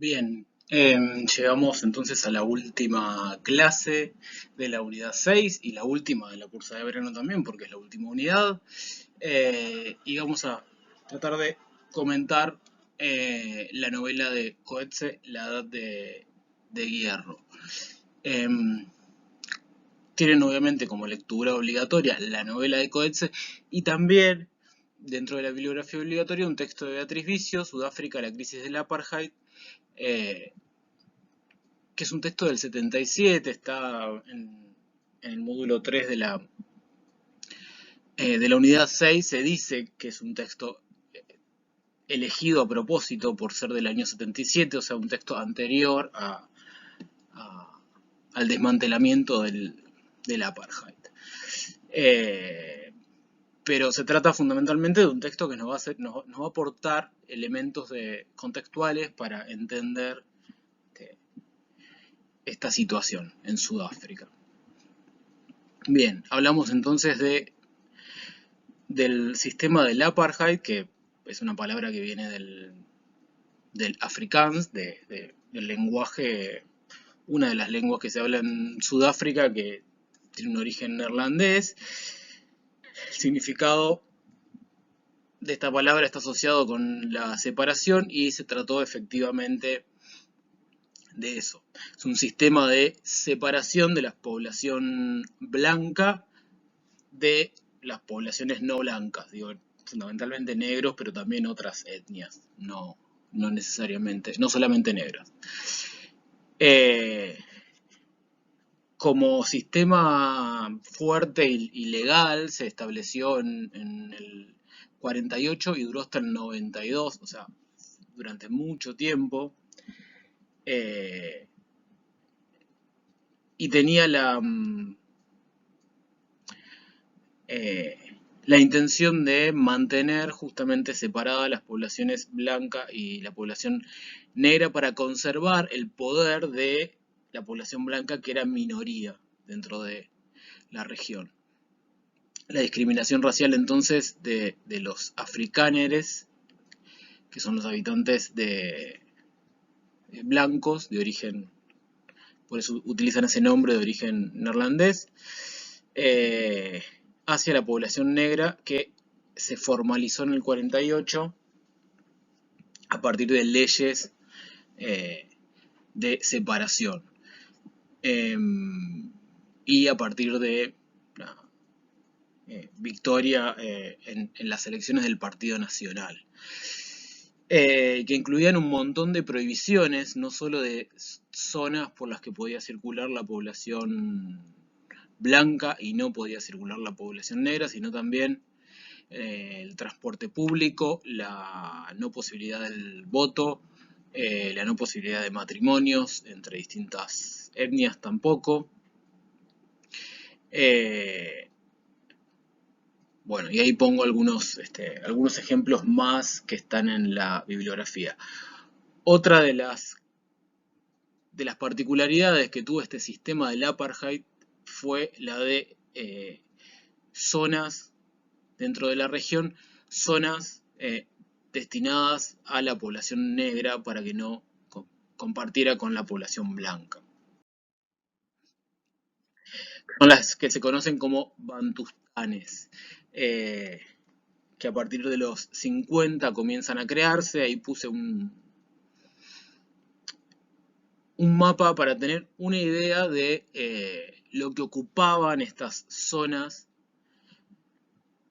Bien, llegamos entonces a la última clase de la unidad 6 y la última de la cursa de verano también, porque es la última unidad. Y vamos a tratar de comentar la novela de Coetzee, La Edad de Hierro. Em, Tienen obviamente como lectura obligatoria la novela de Coetzee y también dentro de la bibliografía obligatoria un texto de Beatriz Vicio, Sudáfrica, la crisis del apartheid, eh, que es un texto del 77, está en el módulo 3 de la unidad 6, se dice que es un texto elegido a propósito por ser del año 77, o sea, un texto anterior a, al desmantelamiento del apartheid. Pero se trata fundamentalmente de un texto que nos va a aportar elementos contextuales para entender esta situación en Sudáfrica. Bien, hablamos entonces del sistema del apartheid, que es una palabra que viene del afrikaans, del lenguaje, una de las lenguas que se habla en Sudáfrica, que tiene un origen neerlandés. El significado de esta palabra está asociado con la separación y se trató efectivamente de eso. Es un sistema de separación de la población blanca de las poblaciones no blancas, digo, fundamentalmente negros, pero también otras etnias, no necesariamente, no solamente negras. Como sistema fuerte y legal se estableció en el 48 y duró hasta el 92, o sea, durante mucho tiempo. Y tenía la intención de mantener justamente separadas las poblaciones blanca y la población negra para conservar el poder de la población blanca, que era minoría dentro de la región. La discriminación racial entonces de los afrikáneres, que son los habitantes blancos de origen, por eso utilizan ese nombre de origen neerlandés, hacia la población negra, que se formalizó en el 48 a partir de leyes de separación y a partir de la victoria en las elecciones del Partido Nacional, que incluían un montón de prohibiciones, no solo de zonas por las que podía circular la población blanca y no podía circular la población negra, sino también el transporte público, la no posibilidad del voto, la no posibilidad de matrimonios entre distintas etnias tampoco. Bueno, y ahí pongo algunos ejemplos más que están en la bibliografía. Otra de las particularidades que tuvo este sistema del apartheid fue la de zonas dentro de la región, zonas destinadas a la población negra para que no compartiera con la población blanca. Son las que se conocen como bantustanes, que a partir de los 50 comienzan a crearse. Ahí puse un mapa para tener una idea de lo que ocupaban estas zonas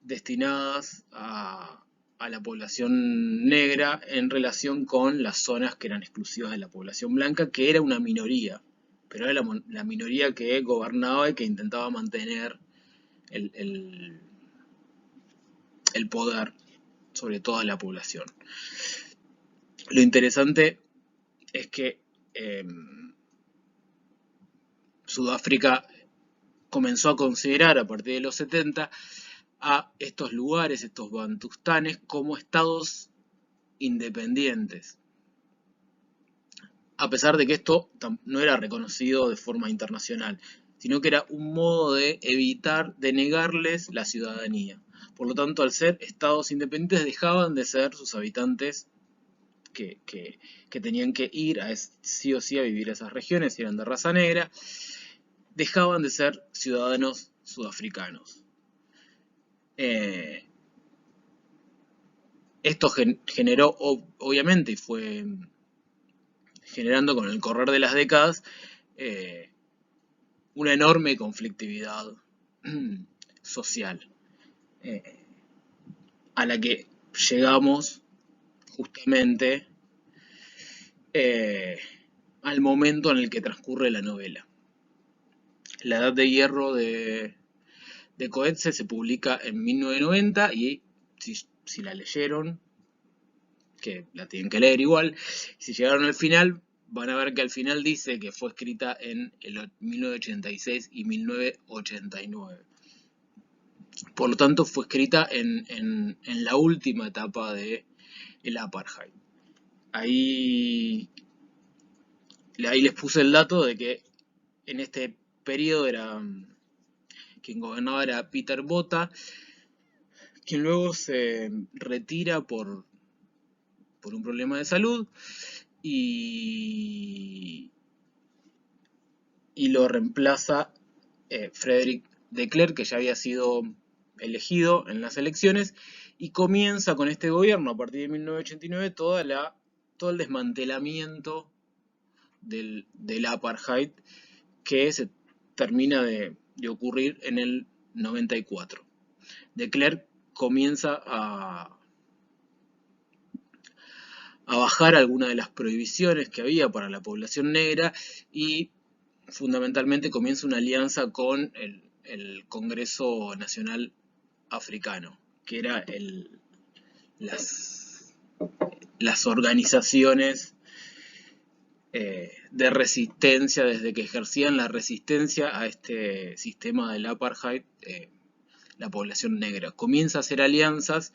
destinadas a la población negra en relación con las zonas que eran exclusivas de la población blanca, que era una minoría, pero era la minoría que gobernaba y que intentaba mantener el poder sobre toda la población. Lo interesante es que Sudáfrica comenzó a considerar a partir de los 70 a estos lugares, estos bantustanes, como estados independientes, a pesar de que esto no era reconocido de forma internacional, sino que era un modo de evitar, de negarles la ciudadanía. Por lo tanto, al ser estados independientes, dejaban de ser sus habitantes que tenían que ir sí o sí a vivir a esas regiones, si eran de raza negra, dejaban de ser ciudadanos sudafricanos. Esto generó, obviamente, y fue generando con el correr de las décadas una enorme conflictividad social, a la que llegamos justamente al momento en el que transcurre la novela. La Edad de Hierro de Coetzee se publica en 1990 y si la leyeron, que la tienen que leer igual, si llegaron al final, van a ver que al final dice que fue escrita en el 1986 y 1989. Por lo tanto, fue escrita en la última etapa del apartheid. Ahí les puse el dato de que en este periodo quien gobernaba era Peter Botha, quien luego se retira por un problema de salud y lo reemplaza Frédéric de Klerk, que ya había sido elegido en las elecciones, y comienza con este gobierno a partir de 1989 todo el desmantelamiento del apartheid, que se termina de ocurrir en el 94. De Klerk comienza a bajar algunas de las prohibiciones que había para la población negra y fundamentalmente comienza una alianza con el Congreso Nacional Africano, que era las organizaciones de resistencia, desde que ejercían la resistencia a este sistema del apartheid, la población negra. Comienza a hacer alianzas.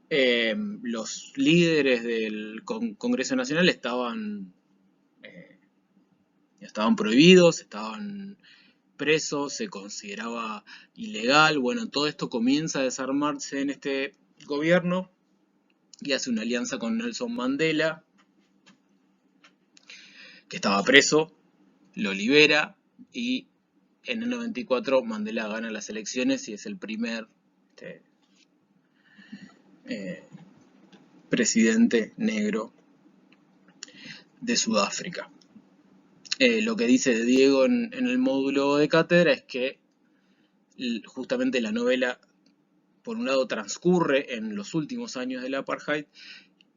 Los líderes del Congreso Nacional estaban prohibidos, estaban presos, se consideraba ilegal. Bueno, todo esto comienza a desarmarse en este gobierno y hace una alianza con Nelson Mandela, que estaba preso, lo libera y en el 94 Mandela gana las elecciones y es el primer presidente negro de Sudáfrica. Lo que dice Diego en el módulo de cátedra es que justamente la novela, por un lado, transcurre en los últimos años del apartheid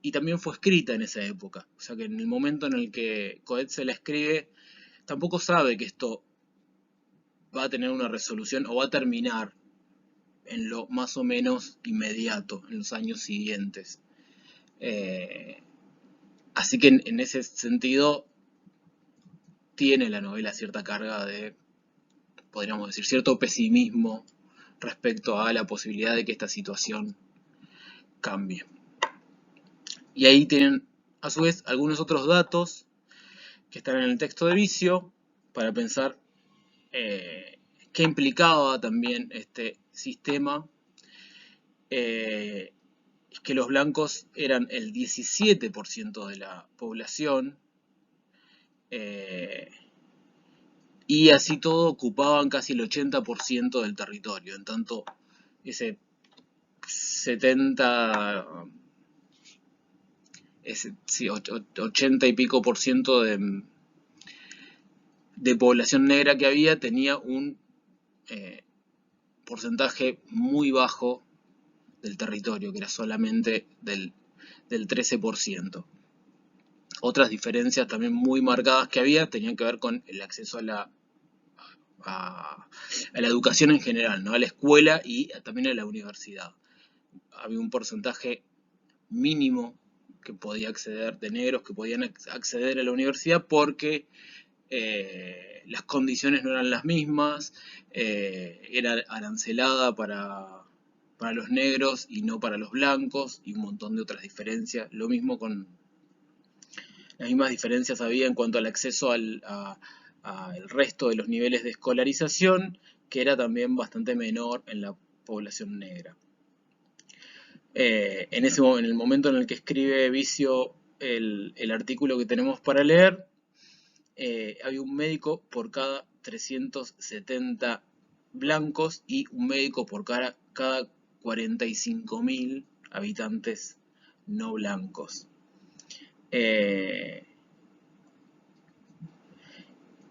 y también fue escrita en esa época. O sea que en el momento en el que Coetzee la escribe, tampoco sabe que esto va a tener una resolución o va a terminar en lo más o menos inmediato, en los años siguientes. Así que en ese sentido tiene la novela cierta carga de, podríamos decir, cierto pesimismo respecto a la posibilidad de que esta situación cambie. Y ahí tienen, a su vez, algunos otros datos que están en el texto de Vicio para pensar qué implicaba también este sistema, que los blancos eran el 17% de la población, y así todo ocupaban casi el 80% del territorio. En tanto, ese 80 y pico por ciento de población negra que había tenía un porcentaje muy bajo del territorio, que era solamente del 13%. Otras diferencias también muy marcadas que había tenían que ver con el acceso a la educación en general, ¿no? A la escuela y también a la universidad. Había un porcentaje mínimo que podía acceder, de negros que podían acceder a la universidad porque las condiciones no eran las mismas, era arancelada para los negros y no para los blancos, y un montón de otras diferencias. Lo mismo con las mismas diferencias había en cuanto al acceso al resto de los niveles de escolarización, que era también bastante menor en la población negra. En el momento en el que escribe Vicio el artículo que tenemos para leer, había un médico por cada 370 blancos y un médico por cada 45.000 habitantes no blancos.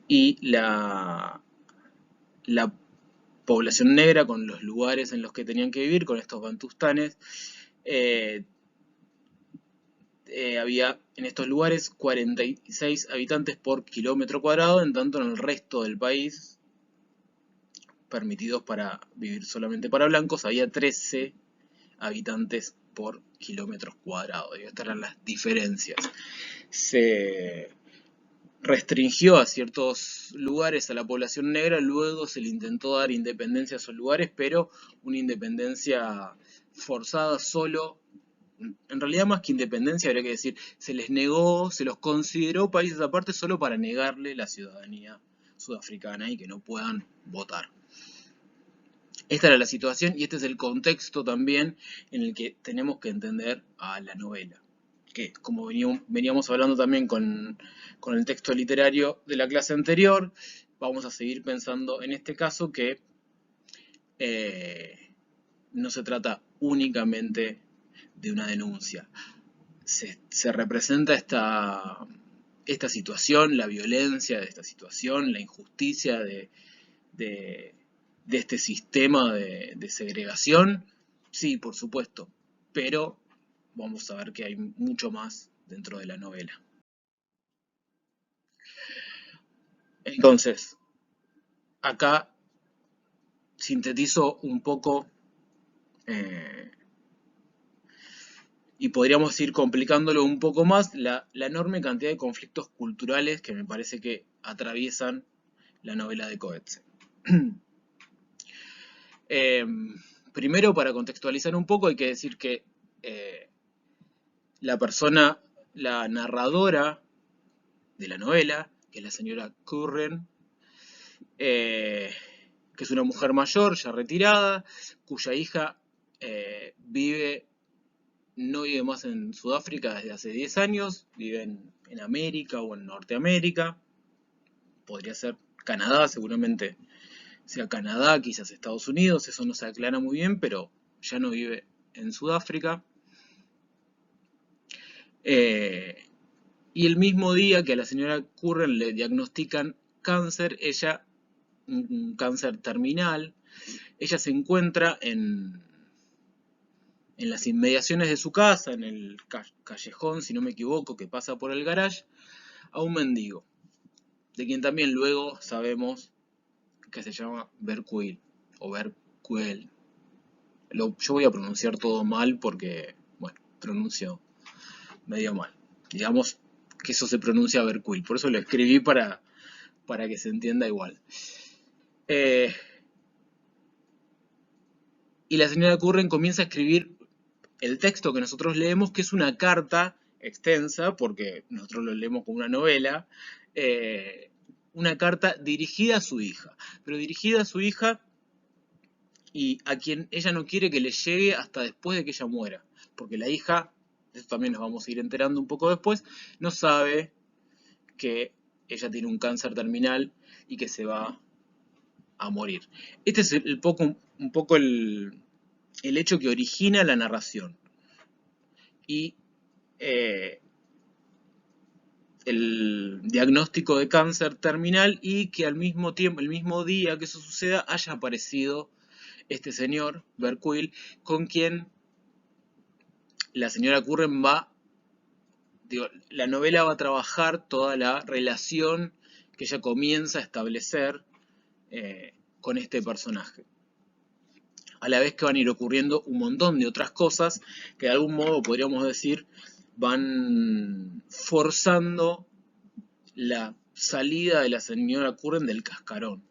Y la población negra, con los lugares en los que tenían que vivir, con estos bantustanes, había en estos lugares 46 habitantes por kilómetro cuadrado, en tanto en el resto del país, permitidos para vivir solamente para blancos, había 13 habitantes por kilómetros cuadrados. Y estas eran las diferencias. Se restringió a ciertos lugares a la población negra, luego se le intentó dar independencia a esos lugares, pero una independencia forzada solo. En realidad, más que independencia, habría que decir, se les negó, se los consideró países aparte solo para negarle la ciudadanía sudafricana y que no puedan votar. Esta era la situación y este es el contexto también en el que tenemos que entender a la novela. Que, como veníamos hablando también con el texto literario de la clase anterior, vamos a seguir pensando en este caso que no se trata únicamente de una denuncia. Se representa esta situación, la violencia de esta situación, la injusticia de este sistema de segregación. Sí, por supuesto, pero vamos a ver que hay mucho más dentro de la novela. Entonces, acá sintetizo un poco y podríamos ir complicándolo un poco más, la enorme cantidad de conflictos culturales que me parece que atraviesan la novela de Coetzee. Primero, para contextualizar un poco, hay que decir que la narradora de la novela, que es la señora Curren, que es una mujer mayor, ya retirada, cuya hija no vive más en Sudáfrica desde hace 10 años, vive en América o en Norteamérica, podría ser Canadá, seguramente sea Canadá, quizás Estados Unidos, eso no se aclara muy bien, pero ya no vive en Sudáfrica. Y el mismo día que a la señora Curren le diagnostican cáncer, un cáncer terminal, ella se encuentra en las inmediaciones de su casa, en el callejón, si no me equivoco, que pasa por el garage, a un mendigo, de quien también luego sabemos que se llama Berkuil, o Berkuel. Yo voy a pronunciar todo mal porque, bueno, pronuncio medio mal. Digamos que eso se pronuncia Berkuil, por eso lo escribí para que se entienda igual. Y la señora Curren comienza a escribir el texto que nosotros leemos, que es una carta extensa, porque nosotros lo leemos como una novela, una carta dirigida a su hija, pero dirigida a su hija y a quien ella no quiere que le llegue hasta después de que ella muera, porque la hija, esto también nos vamos a ir enterando un poco después, no sabe que ella tiene un cáncer terminal y que se va a morir. Este es un poco el hecho que origina la narración. Y el diagnóstico de cáncer terminal y que al mismo tiempo, el mismo día que eso suceda, haya aparecido este señor, Berkuil, con quien la señora Curren la novela va a trabajar toda la relación que ella comienza a establecer con este personaje. A la vez que van a ir ocurriendo un montón de otras cosas que de algún modo podríamos decir van forzando la salida de la señora Curren del cascarón,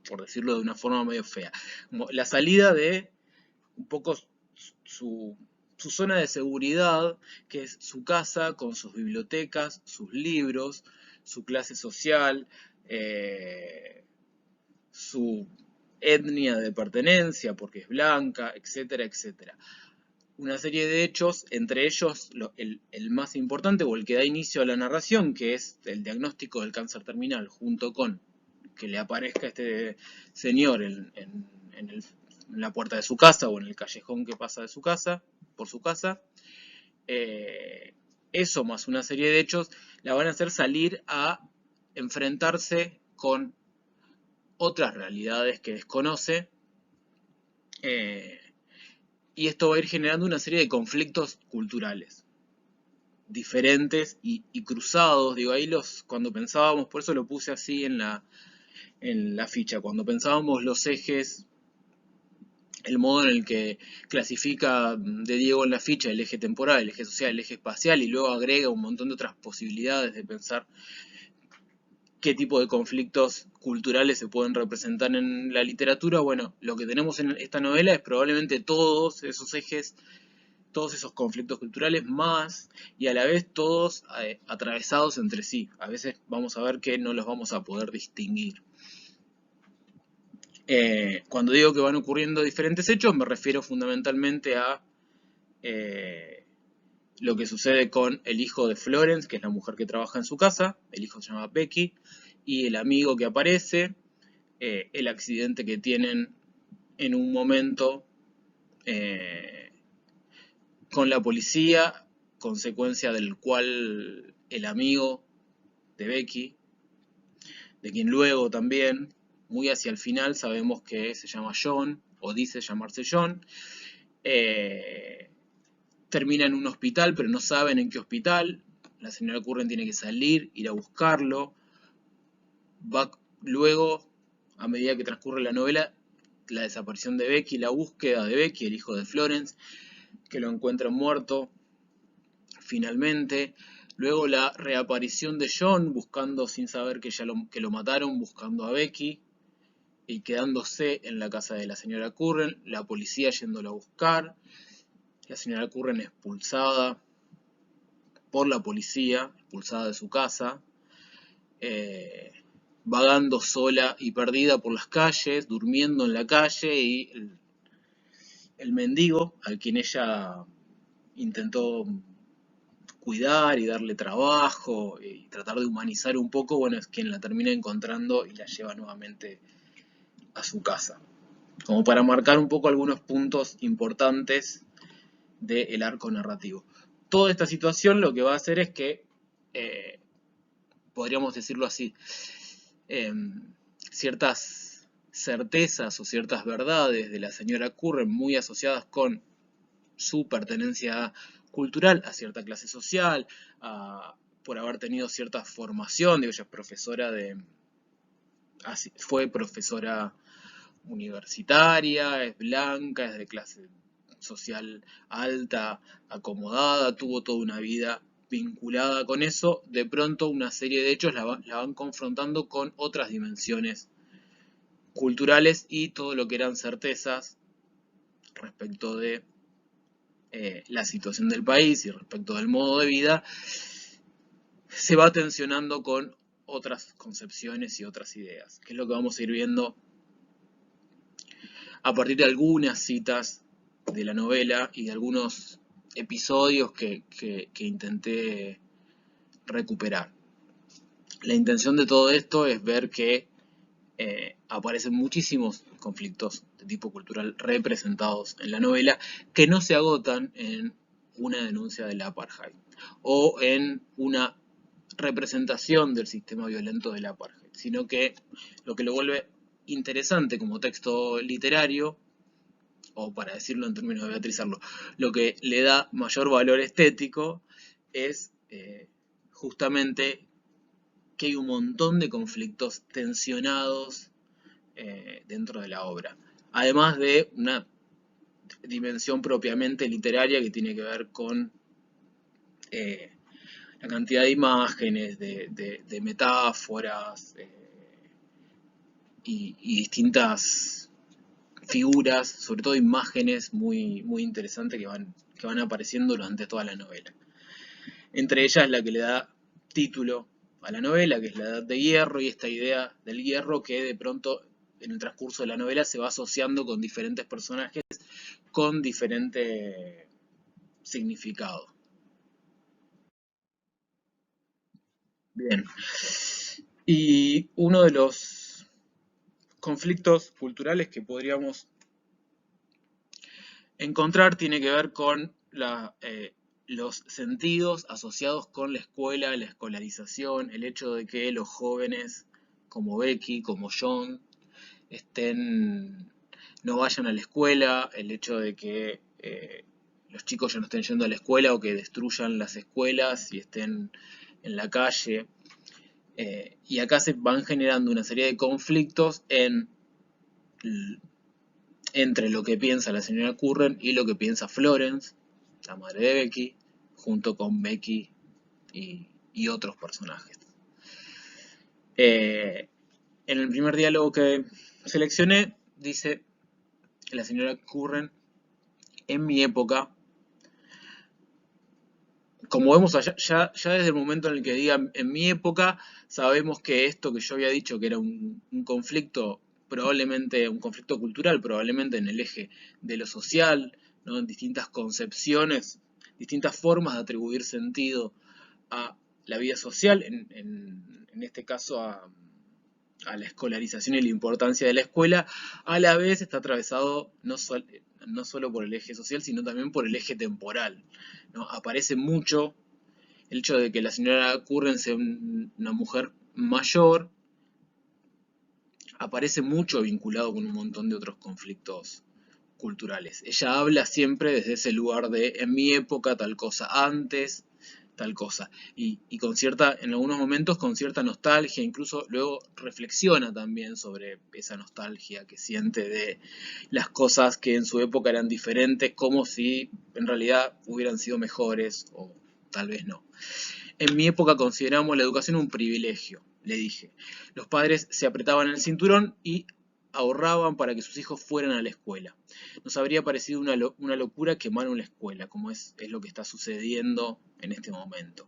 por decirlo de una forma medio fea. Como la salida de un poco su zona de seguridad, que es su casa con sus bibliotecas, sus libros, su clase social, su etnia de pertenencia, porque es blanca, etcétera, etcétera. una serie de hechos, entre ellos el más importante o el que da inicio a la narración, que es el diagnóstico del cáncer terminal, junto con que le aparezca este señor en la puerta de su casa o en el callejón que pasa de su casa, por su casa. Eso más una serie de hechos la van a hacer salir a enfrentarse con otras realidades que desconoce, y esto va a ir generando una serie de conflictos culturales diferentes y cruzados. Digo, ahí cuando pensábamos, por eso lo puse así en la ficha, cuando pensábamos los ejes, el modo en el que clasifica de Diego en la ficha el eje temporal, el eje social, el eje espacial, y luego agrega un montón de otras posibilidades de pensar qué tipo de conflictos culturales se pueden representar en la literatura. Bueno, lo que tenemos en esta novela es probablemente todos esos ejes, todos esos conflictos culturales más, y a la vez todos atravesados entre sí. A veces vamos a ver que no los vamos a poder distinguir. Cuando digo que van ocurriendo diferentes hechos, me refiero fundamentalmente a lo que sucede con el hijo de Florence, que es la mujer que trabaja en su casa. El hijo se llama Becky, y el amigo que aparece, el accidente que tienen en un momento con la policía, consecuencia del cual el amigo de Becky, de quien luego también, muy hacia el final, sabemos que se llama John, o dice llamarse John, termina en un hospital, pero no saben en qué hospital. La señora Curren tiene que salir, ir a buscarlo. Luego, a medida que transcurre la novela, la desaparición de Becky, la búsqueda de Becky, el hijo de Florence, que lo encuentran muerto finalmente. Luego la reaparición de John, buscando sin saber que lo mataron, buscando a Becky y quedándose en la casa de la señora Curren, la policía yéndolo a buscar, la señora Curren expulsada por la policía, expulsada de su casa, vagando sola y perdida por las calles, durmiendo en la calle, y el mendigo al quien ella intentó cuidar y darle trabajo y tratar de humanizar un poco, bueno, es quien la termina encontrando y la lleva nuevamente a su casa. Como para marcar un poco algunos puntos importantes del arco narrativo. Toda esta situación lo que va a hacer es que, podríamos decirlo así, ciertas certezas o ciertas verdades de la señora Curren muy asociadas con su pertenencia cultural a cierta clase social, por haber tenido cierta formación. Digo, ella es profesora fue profesora universitaria, es blanca, es de clase social alta, acomodada, tuvo toda una vida vinculada con eso. De pronto una serie de hechos la van confrontando con otras dimensiones culturales y todo lo que eran certezas respecto de la situación del país y respecto del modo de vida, se va tensionando con otras concepciones y otras ideas, que es lo que vamos a ir viendo a partir de algunas citas de la novela y de algunos episodios que intenté recuperar. La intención de todo esto es ver que aparecen muchísimos conflictos de tipo cultural representados en la novela, que no se agotan en una denuncia del apartheid o en una representación del sistema violento del apartheid, sino que lo vuelve interesante como texto literario, o para decirlo en términos de Beatriz Arlo, lo que le da mayor valor estético es justamente que hay un montón de conflictos tensionados dentro de la obra, además de una dimensión propiamente literaria que tiene que ver con la cantidad de imágenes, de metáforas y distintas figuras, sobre todo imágenes muy, muy interesantes que van apareciendo durante toda la novela. Entre ellas la que le da título a la novela, que es la Edad de Hierro, y esta idea del hierro que de pronto en el transcurso de la novela se va asociando con diferentes personajes, con diferente significado. Bien. Y uno de los conflictos culturales que podríamos encontrar tiene que ver con los sentidos asociados con la escuela, la escolarización, el hecho de que los jóvenes como Becky, como John, no vayan a la escuela, el hecho de que los chicos ya no estén yendo a la escuela o que destruyan las escuelas y estén en la calle. Y acá se van generando una serie de conflictos entre lo que piensa la señora Curren y lo que piensa Florence, la madre de Becky, junto con Becky y otros personajes. En el primer diálogo que seleccioné, dice la señora Curren: en mi época, como vemos allá, ya desde el momento en el que diga en mi época, sabemos que esto que yo había dicho, que era un conflicto, probablemente un conflicto cultural, probablemente en el eje de lo social, ¿no? En distintas concepciones, distintas formas de atribuir sentido a la vida social, en este caso a la escolarización y la importancia de la escuela, a la vez está atravesado no solo por el eje social, sino también por el eje temporal, ¿no? Aparece mucho el hecho de que la señora Curren sea una mujer mayor, aparece mucho vinculado con un montón de otros conflictos culturales. Ella habla siempre desde ese lugar de en mi época tal cosa, antes tal cosa, y con cierta, en algunos momentos con cierta nostalgia, incluso luego reflexiona también sobre esa nostalgia que siente de las cosas que en su época eran diferentes, como si en realidad hubieran sido mejores o tal vez no. En mi época consideramos la educación un privilegio, le dije. Los padres se apretaban el cinturón y ahorraban para que sus hijos fueran a la escuela. Nos habría parecido una locura quemar una escuela, como es lo que está sucediendo en este momento.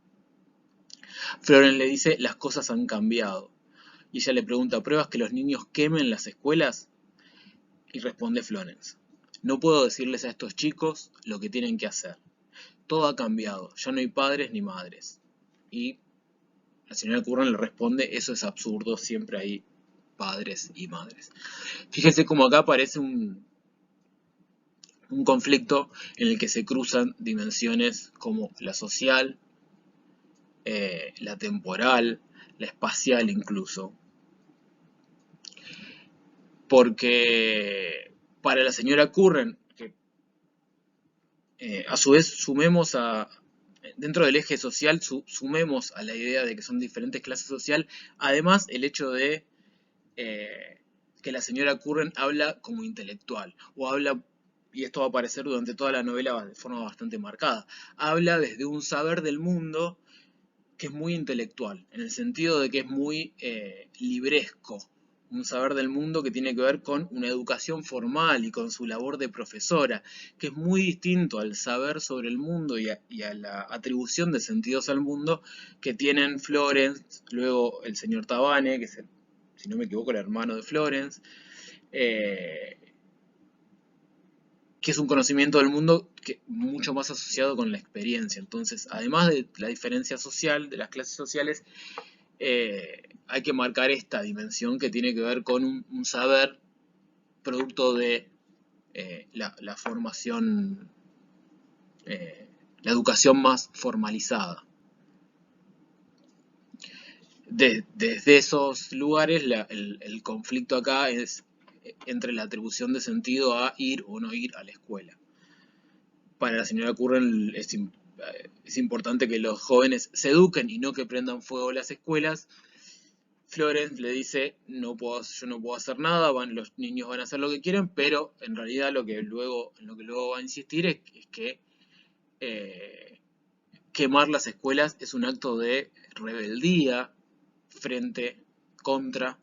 Florence le dice: las cosas han cambiado. Y ella le pregunta: ¿pruebas que los niños quemen las escuelas? Y responde Florence: no puedo decirles a estos chicos lo que tienen que hacer. Todo ha cambiado, ya no hay padres ni madres. Y la señora Curran le responde: eso es absurdo, siempre hay padres y madres. Fíjense cómo acá aparece un conflicto en el que se cruzan dimensiones como la social, la temporal, la espacial incluso. Porque para la señora Curran, que a su vez sumemos dentro del eje social, sumemos a la idea de que son diferentes clases sociales, además el hecho de que la señora Curran habla como intelectual, o habla, y esto va a aparecer durante toda la novela de forma bastante marcada, habla desde un saber del mundo que es muy intelectual, en el sentido de que es muy libresco, un saber del mundo que tiene que ver con una educación formal y con su labor de profesora, que es muy distinto al saber sobre el mundo y a la atribución de sentidos al mundo que tienen Florence, luego el señor Tabane, que es si no me equivoco, el hermano de Florence, que es un conocimiento del mundo mucho más asociado con la experiencia. Entonces, además de la diferencia social, de las clases sociales, hay que marcar esta dimensión que tiene que ver con un saber producto de la formación, la educación más formalizada. Desde esos lugares, el conflicto acá es entre la atribución de sentido a ir o no ir a la escuela. Para la señora Curran es importante que los jóvenes se eduquen y no que prendan fuego las escuelas. Florence le dice: yo no puedo hacer nada, los niños van a hacer lo que quieren, pero en realidad en lo que luego va a insistir es que quemar las escuelas es un acto de rebeldía contra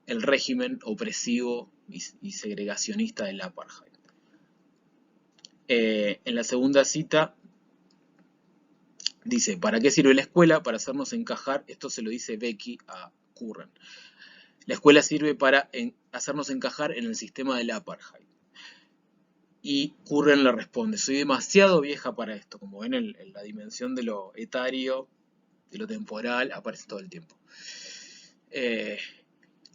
el régimen opresivo y segregacionista del apartheid. En la segunda cita dice: ¿para qué sirve la escuela? Para hacernos encajar. Esto se lo dice Becky a Curran. La escuela sirve para hacernos encajar en el sistema del apartheid. Y Curren le responde, soy demasiado vieja para esto. Como ven, en la dimensión de lo etario, de lo temporal, aparece todo el tiempo.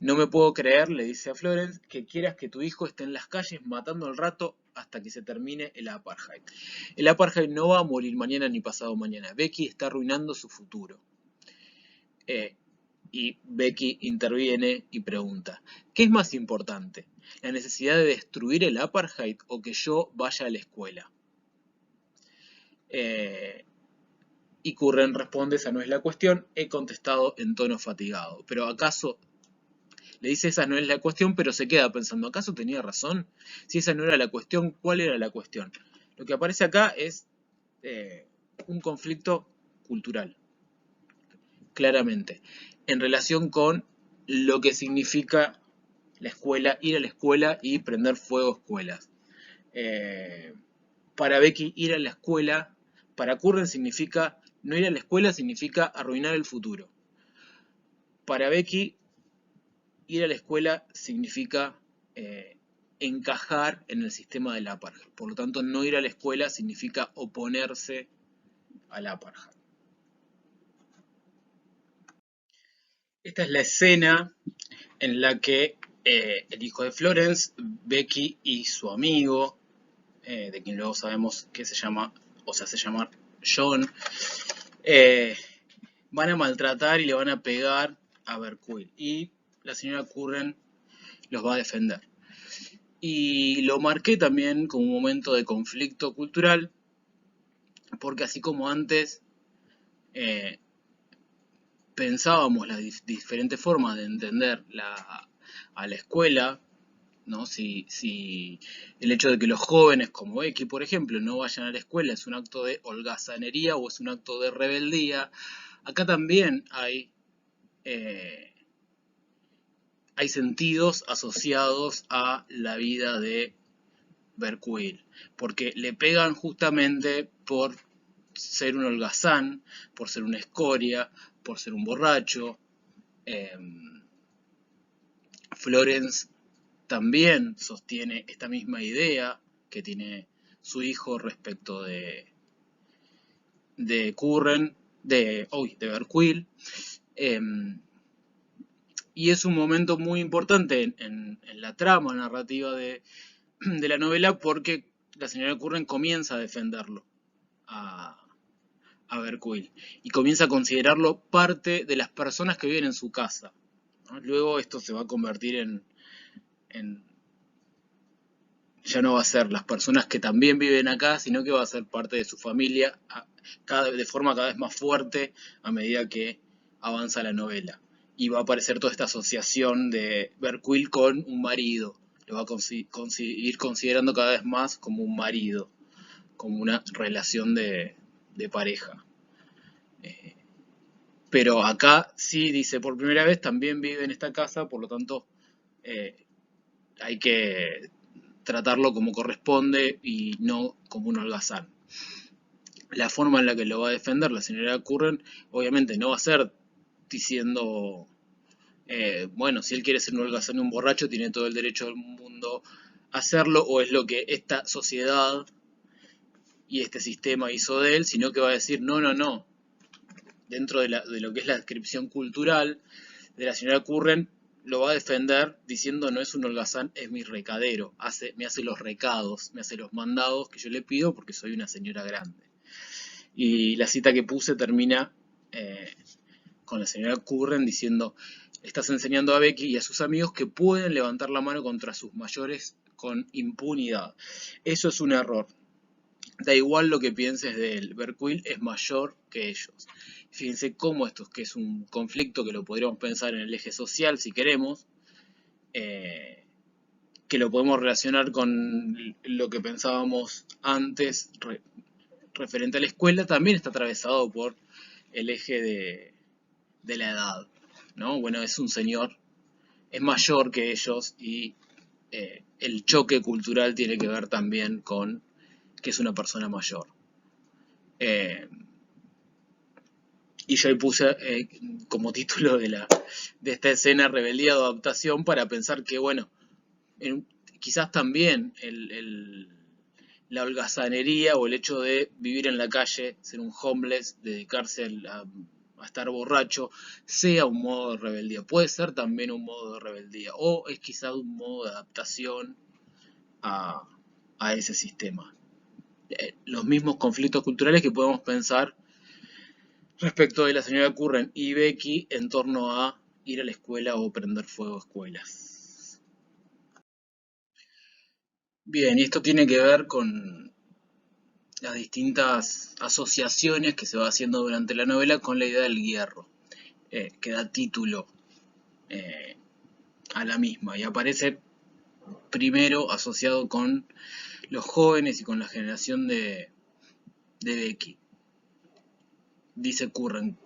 No me puedo creer, le dice a Florence, que quieras que tu hijo esté en las calles matando al rato hasta que se termine el apartheid. El apartheid no va a morir mañana ni pasado mañana. Becky está arruinando su futuro. Y Becky interviene y pregunta, ¿qué es más importante? ¿La necesidad de destruir el apartheid o que yo vaya a la escuela? Y Curren responde, esa no es la cuestión, he contestado en tono fatigado. Pero ¿acaso? Le dice, esa no es la cuestión, pero se queda pensando, ¿acaso tenía razón? Si esa no era la cuestión, ¿cuál era la cuestión? Lo que aparece acá es un conflicto cultural, claramente, en relación con lo que significa la escuela, ir a la escuela y prender fuego a escuelas. Para Becky, ir a la escuela, para Curren significa, no ir a la escuela significa arruinar el futuro. Para Becky, ir a la escuela significa encajar en el sistema del apartheid. Por lo tanto, no ir a la escuela significa oponerse al apartheid. Esta es la escena en la que el hijo de Florence, Becky y su amigo, de quien luego sabemos que se llama, o se hace llamar John, van a maltratar y le van a pegar a Berkuil. Y la señora Curren los va a defender. Y lo marqué también como un momento de conflicto cultural, porque así como antes pensábamos las diferentes formas de entender a la escuela, ¿no? Si el hecho de que los jóvenes, como Becky, por ejemplo, no vayan a la escuela es un acto de holgazanería o es un acto de rebeldía, acá también hay sentidos asociados a la vida de Berkuil, porque le pegan justamente por ser un holgazán, por ser una escoria, por ser un borracho. Florence también sostiene esta misma idea que tiene su hijo respecto Curren, de Berkuil. Y es un momento muy importante en la trama narrativa de la novela porque la señora Curren comienza a defenderlo a Berkuil y comienza a considerarlo parte de las personas que viven en su casa, ¿no? Luego esto se va a convertir en ya no va a ser las personas que también viven acá, sino que va a ser parte de su familia de forma cada vez más fuerte a medida que avanza la novela. Y va a aparecer toda esta asociación de Berkuil con un marido. Lo va a ir considerando cada vez más como un marido, como una relación de pareja. Pero acá sí dice, por primera vez también vive en esta casa, por lo tanto hay que tratarlo como corresponde y no como un holgazán. La forma en la que lo va a defender la señora Curren obviamente no va a ser diciendo, bueno, si él quiere ser un holgazán y un borracho tiene todo el derecho del mundo a hacerlo, o es lo que esta sociedad y este sistema hizo de él, sino que va a decir, no, no, no, dentro de lo que es la descripción cultural de la señora Curren, lo va a defender diciendo no es un holgazán, es mi recadero, me hace los recados, me hace los mandados que yo le pido porque soy una señora grande. Y la cita que puse termina con la señora Curren diciendo, estás enseñando a Becky y a sus amigos que pueden levantar la mano contra sus mayores con impunidad. Eso es un error. Da igual lo que pienses de él, Berkuil es mayor que ellos. Fíjense cómo esto que es un conflicto que lo podríamos pensar en el eje social si queremos, que lo podemos relacionar con lo que pensábamos antes referente a la escuela, también está atravesado por el eje de la edad, ¿no? Bueno, es un señor, es mayor que ellos y el choque cultural tiene que ver también con que es una persona mayor. Y yo ahí puse como título de esta escena rebeldía o adaptación para pensar que, bueno, quizás también la holgazanería o el hecho de vivir en la calle, ser un homeless, dedicarse a estar borracho, sea un modo de rebeldía. Puede ser también un modo de rebeldía, o es quizá un modo de adaptación a, a ese sistema. Los mismos conflictos culturales que podemos pensar respecto de la señora Curren y Becky en torno a ir a la escuela o prender fuego a escuelas. Bien, y esto tiene que ver con las distintas asociaciones que se va haciendo durante la novela con la idea del hierro, que da título eh, a la misma y aparece primero asociado con los jóvenes y con la generación de Becky. Dice Curran,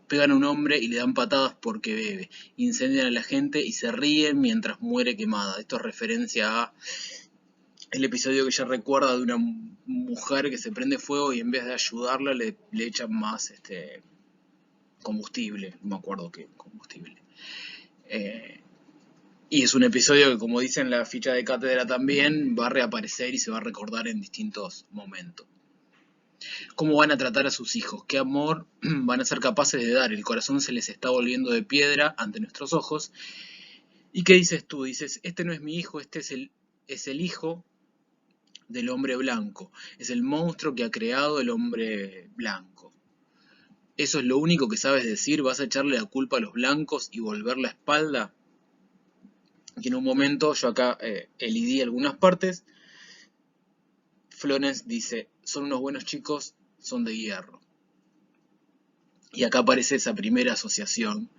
pegan a un hombre y le dan patadas porque bebe, incendian a la gente y se ríen mientras muere quemada. Esto es referencia a el episodio que ella recuerda de una mujer que se prende fuego y en vez de ayudarla le echan más combustible, no me acuerdo qué combustible. Y es un episodio que, como dice en la ficha de cátedra también, va a reaparecer y se va a recordar en distintos momentos. ¿Cómo van a tratar a sus hijos? ¿Qué amor van a ser capaces de dar? El corazón se les está volviendo de piedra ante nuestros ojos. ¿Y qué dices tú? Dices, este no es mi hijo, este es el hijo del hombre blanco. Es el monstruo que ha creado el hombre blanco. ¿Eso es lo único que sabes decir? ¿Vas a echarle la culpa a los blancos y volver la espalda? Y en un momento, yo acá elidí algunas partes, Florence dice, son unos buenos chicos, son de hierro. Y acá aparece esa primera asociación,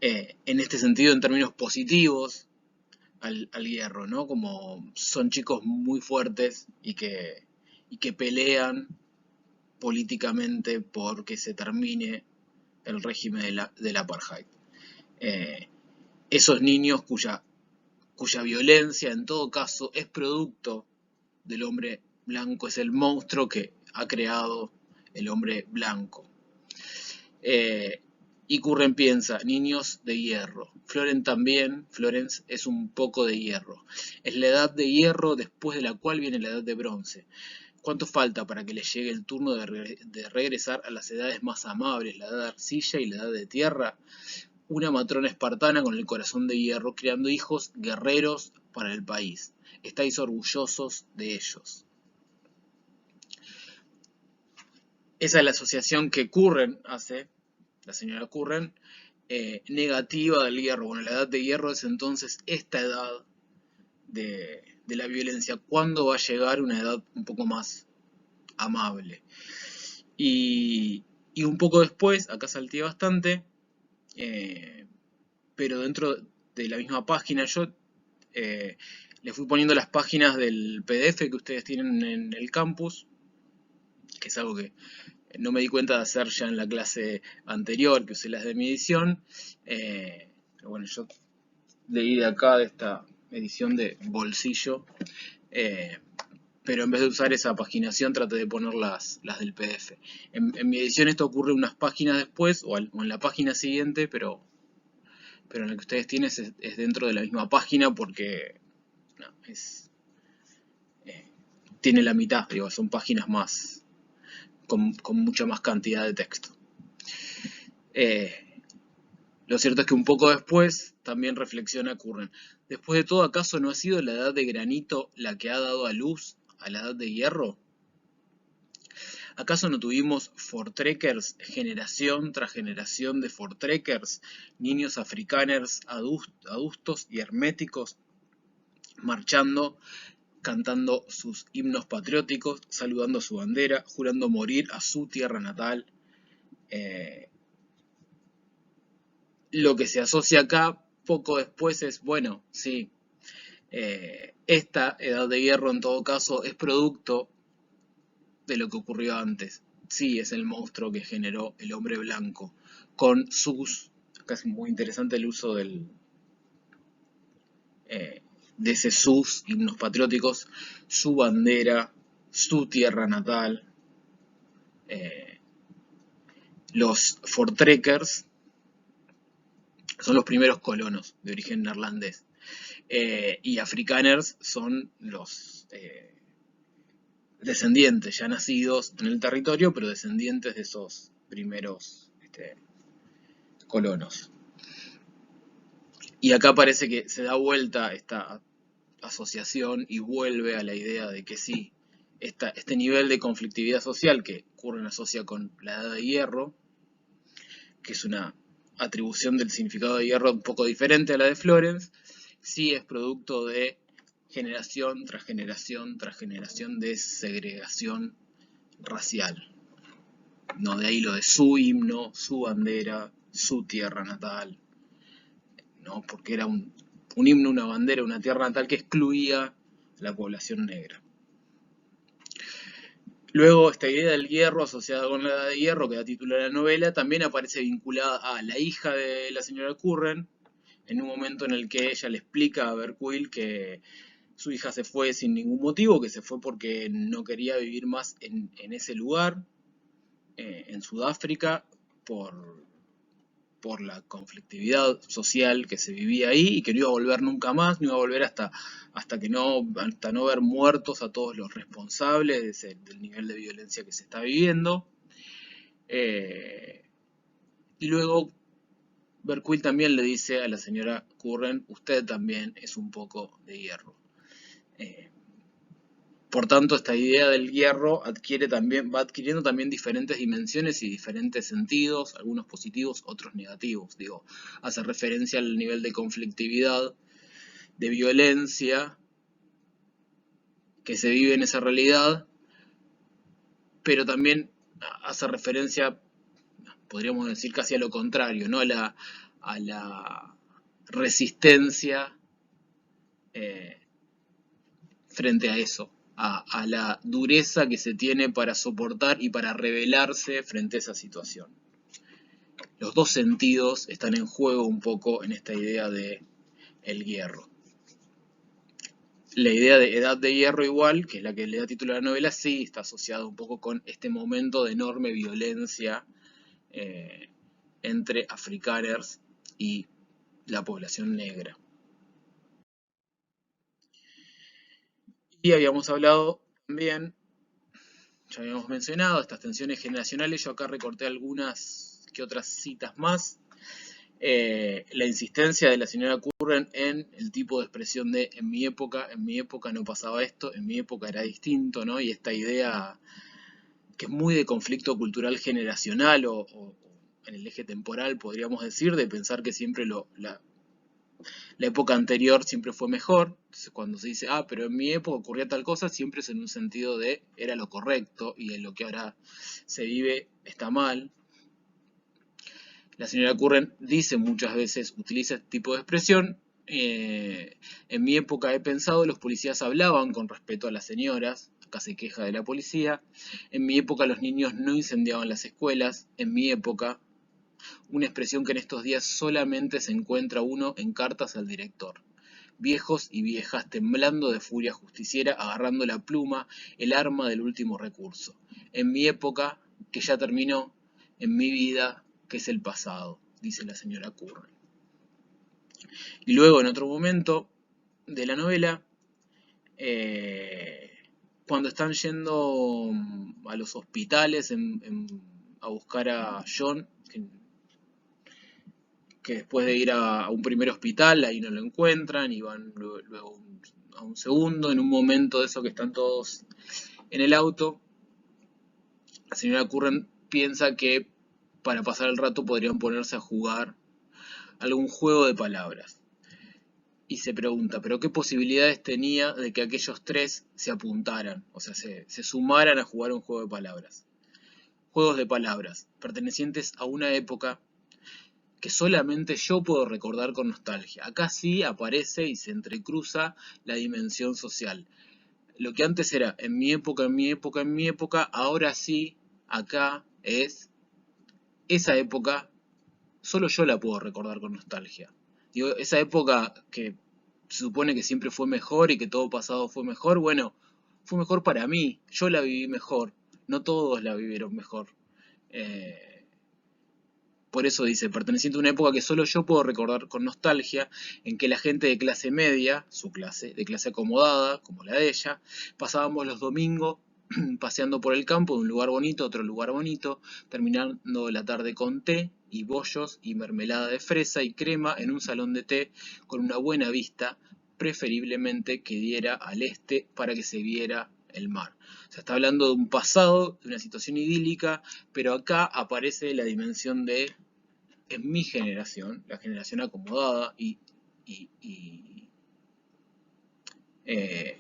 en este sentido en términos positivos, al hierro, ¿no? Como son chicos muy fuertes y que pelean políticamente porque se termine el régimen del apartheid. Esos niños cuya violencia en todo caso es producto del hombre blanco, es el monstruo que ha creado el hombre blanco. Y Curren piensa, niños de hierro. Florence es un poco de hierro. Es la edad de hierro después de la cual viene la edad de bronce. ¿Cuánto falta para que les llegue el turno de regresar a las edades más amables, la edad de arcilla y la edad de tierra? Una matrona espartana con el corazón de hierro, creando hijos guerreros para el país. Estáis orgullosos de ellos. Esa es la asociación que Curren hace, la señora Curren, negativa del hierro. Bueno, la edad de hierro es entonces esta edad de la violencia. ¿Cuándo va a llegar una edad un poco más amable? Y un poco después, acá salté bastante, pero dentro de la misma página yo le fui poniendo las páginas del PDF que ustedes tienen en el campus, que es algo que no me di cuenta de hacer ya en la clase anterior, que usé las de mi edición. Pero bueno, yo leí de acá, de esta edición de bolsillo, pero en vez de usar esa paginación traté de poner las del PDF. En mi edición esto ocurre unas páginas después, o en la página siguiente, pero en la que ustedes tienen es dentro de la misma página porque no, tiene la mitad, digo, son páginas más, con mucha más cantidad de texto. Lo cierto es que un poco después también reflexiona Curren. Después de todo, ¿acaso no ha sido la edad de granito la que ha dado a luz a la edad de hierro? ¿Acaso no tuvimos fortrekkers generación tras generación de fortrekkers, niños afrikaners adustos y herméticos, marchando, cantando sus himnos patrióticos, saludando su bandera, jurando morir a su tierra natal? Lo que se asocia acá poco después es, bueno, sí, esta edad de hierro en todo caso es producto de lo que ocurrió antes. Sí, es el monstruo que generó el hombre blanco con sus, acá es muy interesante el uso de ese sus himnos patrióticos, su bandera, su tierra natal. Los fortrekkers son los primeros colonos de origen neerlandés. Y afrikaners son descendientes ya nacidos en el territorio, pero descendientes de esos primeros colonos. Y acá parece que se da vuelta esta asociación y vuelve a la idea de que sí, este nivel de conflictividad social que Curren asocia con la Edad de Hierro, que es una atribución del significado de hierro un poco diferente a la de Florence, sí es producto de generación tras generación tras generación de segregación racial. No, de ahí lo de su himno, su bandera, su tierra natal, ¿no? Porque era un himno, una bandera, una tierra natal que excluía a la población negra. Luego, esta idea del hierro asociada con la Edad de Hierro, que da título a la novela, también aparece vinculada a la hija de la señora Curren, en un momento en el que ella le explica a Berquil que su hija se fue sin ningún motivo, que se fue porque no quería vivir más en ese lugar, en Sudáfrica, por la conflictividad social que se vivía ahí y que no iba a volver nunca más, no iba a volver hasta no ver muertos a todos los responsables del nivel de violencia que se está viviendo. Y luego Berquil también le dice a la señora Curren, usted también es un poco de hierro. Por tanto, esta idea del hierro va adquiriendo también diferentes dimensiones y diferentes sentidos, algunos positivos, otros negativos. Digo, hace referencia al nivel de conflictividad, de violencia que se vive en esa realidad, pero también hace referencia, podríamos decir casi a lo contrario, ¿no? A la resistencia frente a eso. A la dureza que se tiene para soportar y para rebelarse frente a esa situación. Los dos sentidos están en juego un poco en esta idea de el hierro. La idea de edad de hierro igual, que es la que le da título a la novela, sí está asociada un poco con este momento de enorme violencia entre afrikaners y la población negra. Y habíamos hablado también, ya habíamos mencionado, estas tensiones generacionales. Yo acá recorté algunas que otras citas más. La insistencia de la señora Curren en el tipo de expresión de en mi época no pasaba esto, en mi época era distinto, ¿no? Y esta idea que es muy de conflicto cultural generacional o en el eje temporal, podríamos decir, de pensar que siempre la época anterior siempre fue mejor. Entonces, cuando se dice, pero en mi época ocurría tal cosa, siempre es en un sentido de era lo correcto y en lo que ahora se vive está mal. La señora Curren dice muchas veces, utiliza este tipo de expresión. En mi época he pensado, los policías hablaban con respeto a las señoras. Acá se queja de la policía. En mi época los niños no incendiaban las escuelas. En mi época, una expresión que en estos días solamente se encuentra uno en cartas al director. Viejos y viejas temblando de furia justiciera, agarrando la pluma, el arma del último recurso. En mi época, que ya terminó, en mi vida, que es el pasado, dice la señora Curren. Y luego, en otro momento de la novela, cuando están yendo a los hospitales a buscar a John, que después de ir a un primer hospital, ahí no lo encuentran, y van luego a un segundo, en un momento de eso que están todos en el auto, la señora Curren piensa que para pasar el rato podrían ponerse a jugar algún juego de palabras. Y se pregunta, ¿pero qué posibilidades tenía de que aquellos tres se apuntaran? O sea, se sumaran a jugar un juego de palabras. Juegos de palabras, pertenecientes a una época que solamente yo puedo recordar con nostalgia. Acá sí aparece y se entrecruza la dimensión social. Lo que antes era en mi época, en mi época, en mi época, ahora sí, acá es esa época, solo yo la puedo recordar con nostalgia. Digo, esa época que se supone que siempre fue mejor y que todo pasado fue mejor, bueno, fue mejor para mí, yo la viví mejor, no todos la vivieron mejor. Por eso dice, perteneciente a una época que solo yo puedo recordar con nostalgia, en que la gente de clase media, su clase, de clase acomodada, como la de ella, pasábamos los domingos paseando por el campo de un lugar bonito a otro lugar bonito, terminando la tarde con té y bollos y mermelada de fresa y crema en un salón de té con una buena vista, preferiblemente que diera al este para que se viera el mar. O sea, está hablando de un pasado, de una situación idílica, pero acá aparece la dimensión de, en mi generación, la generación acomodada y, y, eh,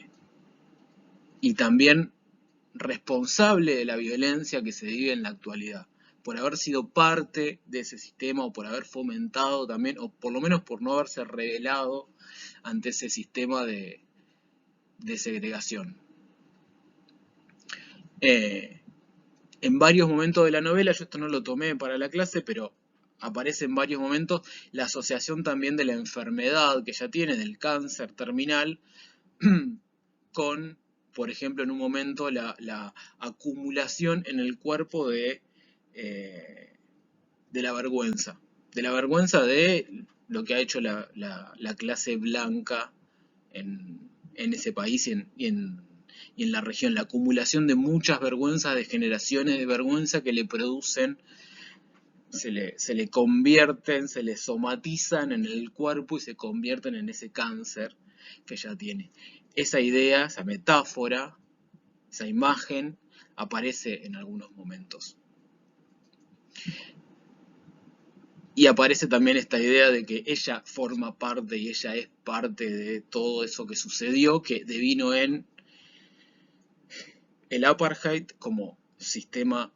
y también responsable de la violencia que se vive en la actualidad, por haber sido parte de ese sistema o por haber fomentado también, o por lo menos por no haberse rebelado ante ese sistema de segregación. En varios momentos de la novela, yo esto no lo tomé para la clase, pero aparece en varios momentos la asociación también de la enfermedad que ella tiene, del cáncer terminal, con, por ejemplo, en un momento la acumulación en el cuerpo de la vergüenza. De la vergüenza de lo que ha hecho la clase blanca en ese país y en la región. La acumulación de muchas vergüenzas, de generaciones de vergüenza que le producen, se le convierten, se le somatizan en el cuerpo y se convierten en ese cáncer que ella tiene. Esa idea, esa metáfora, esa imagen aparece en algunos momentos. Y aparece también esta idea de que ella forma parte y ella es parte de todo eso que sucedió, que devino en el apartheid como sistema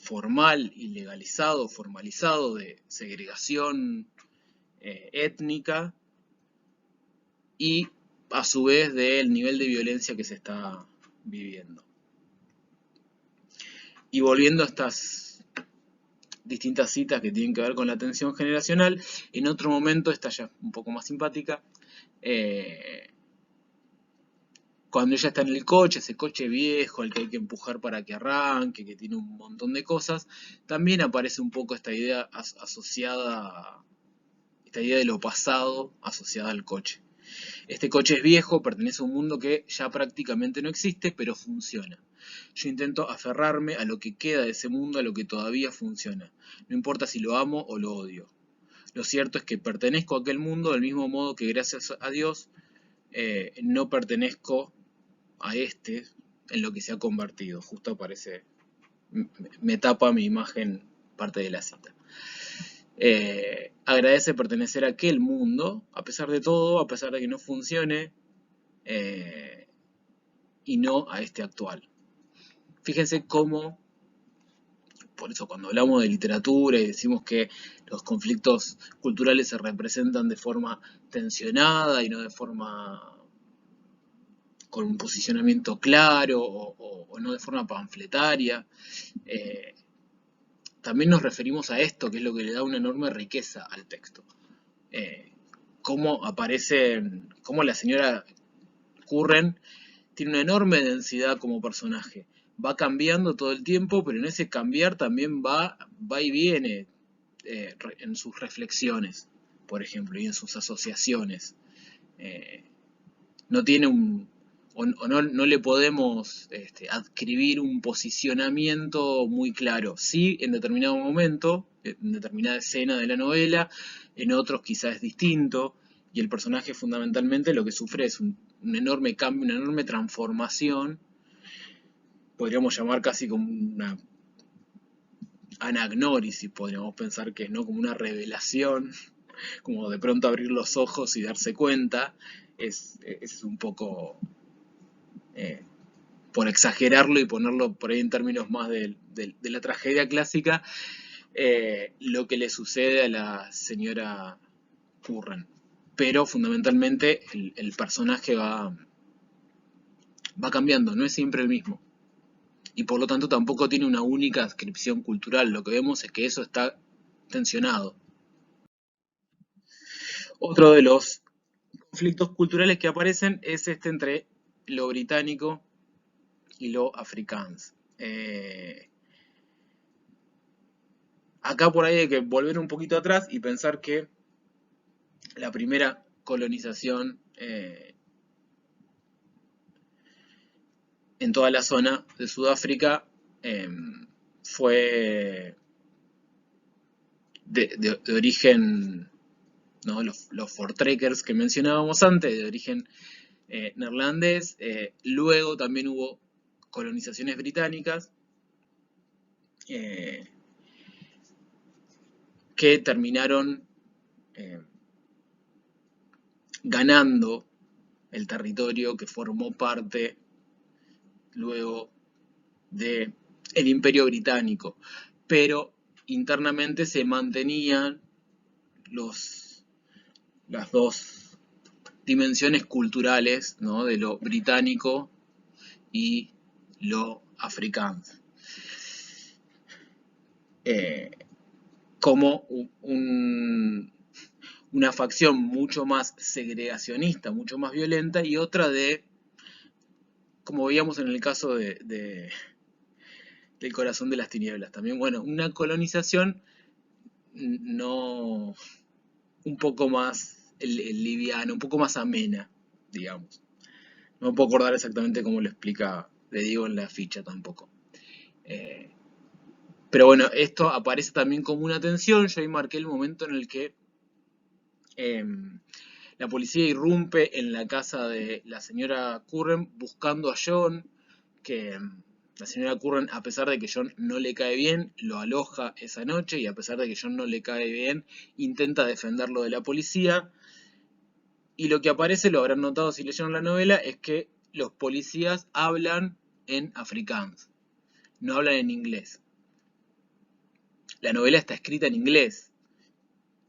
formal y legalizado, formalizado de segregación étnica y a su vez del nivel de violencia que se está viviendo. Y volviendo a estas distintas citas que tienen que ver con la tensión generacional, en otro momento, esta ya un poco más simpática, cuando ella está en el coche, ese coche viejo, el que hay que empujar para que arranque, que tiene un montón de cosas, también aparece un poco esta idea asociada, esta idea de lo pasado asociada al coche. Este coche es viejo, pertenece a un mundo que ya prácticamente no existe, pero funciona. Yo intento aferrarme a lo que queda de ese mundo, a lo que todavía funciona. No importa si lo amo o lo odio. Lo cierto es que pertenezco a aquel mundo del mismo modo que gracias a Dios no pertenezco a este en lo que se ha convertido. Justo aparece, me tapa mi imagen parte de la cita. Agradece pertenecer a aquel mundo, a pesar de todo, a pesar de que no funcione, y no a este actual. Fíjense cómo, por eso cuando hablamos de literatura y decimos que los conflictos culturales se representan de forma tensionada y no de forma con un posicionamiento claro o no de forma panfletaria, también nos referimos a esto, que es lo que le da una enorme riqueza al texto. Cómo aparece, cómo la señora Curren tiene una enorme densidad como personaje. Va cambiando todo el tiempo, pero en ese cambiar también va y viene en sus reflexiones, por ejemplo, y en sus asociaciones. No tiene o no le podemos adscribir un posicionamiento muy claro. Sí, en determinado momento, en determinada escena de la novela, en otros quizás es distinto, y el personaje fundamentalmente lo que sufre es un enorme cambio, una enorme transformación, podríamos llamar casi como una anagnórisis, podríamos pensar que es, ¿no? Como una revelación, como de pronto abrir los ojos y darse cuenta, es un poco, por exagerarlo y ponerlo por ahí en términos más de la tragedia clásica, lo que le sucede a la señora Curran. Pero fundamentalmente el personaje va cambiando, no es siempre el mismo. Y por lo tanto tampoco tiene una única adscripción cultural. Lo que vemos es que eso está tensionado. Otro de los conflictos culturales que aparecen es este entre lo británico y lo afrikaans. Acá por ahí hay que volver un poquito atrás y pensar que la primera colonización en toda la zona de Sudáfrica fue de origen, ¿no? Los Voortrekkers que mencionábamos antes, de origen neerlandés. Luego también hubo colonizaciones británicas que terminaron ganando el territorio que formó parte luego del Imperio Británico, pero internamente se mantenían las dos dimensiones culturales, ¿no? De lo británico y lo africano, como una facción mucho más segregacionista, mucho más violenta, y otra de, como veíamos en el caso del Corazón de las Tinieblas, también, bueno, una colonización no un poco más liviana, un poco más amena, digamos. No me puedo acordar exactamente cómo lo explica, le digo en la ficha tampoco. Pero bueno, esto aparece también como una tensión. Yo ahí marqué el momento en el que la policía irrumpe en la casa de la señora Curran buscando a John, que la señora Curran, a pesar de que John no le cae bien, lo aloja esa noche, y a pesar de que John no le cae bien, intenta defenderlo de la policía. Y lo que aparece, lo habrán notado si leyeron la novela, es que los policías hablan en afrikaans, no hablan en inglés. La novela está escrita en inglés.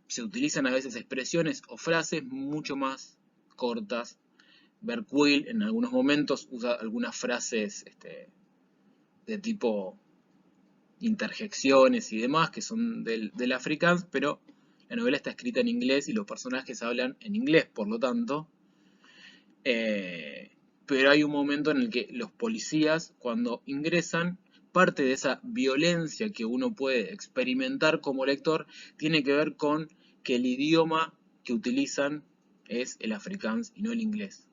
Se utilizan a veces expresiones o frases mucho más cortas. Bergquill en algunos momentos usa algunas frases de tipo interjecciones y demás que son del afrikaans, pero la novela está escrita en inglés y los personajes hablan en inglés, por lo tanto. Pero hay un momento en el que los policías, cuando ingresan, parte de esa violencia que uno puede experimentar como lector tiene que ver con que el idioma que utilizan es el afrikaans y no el inglés.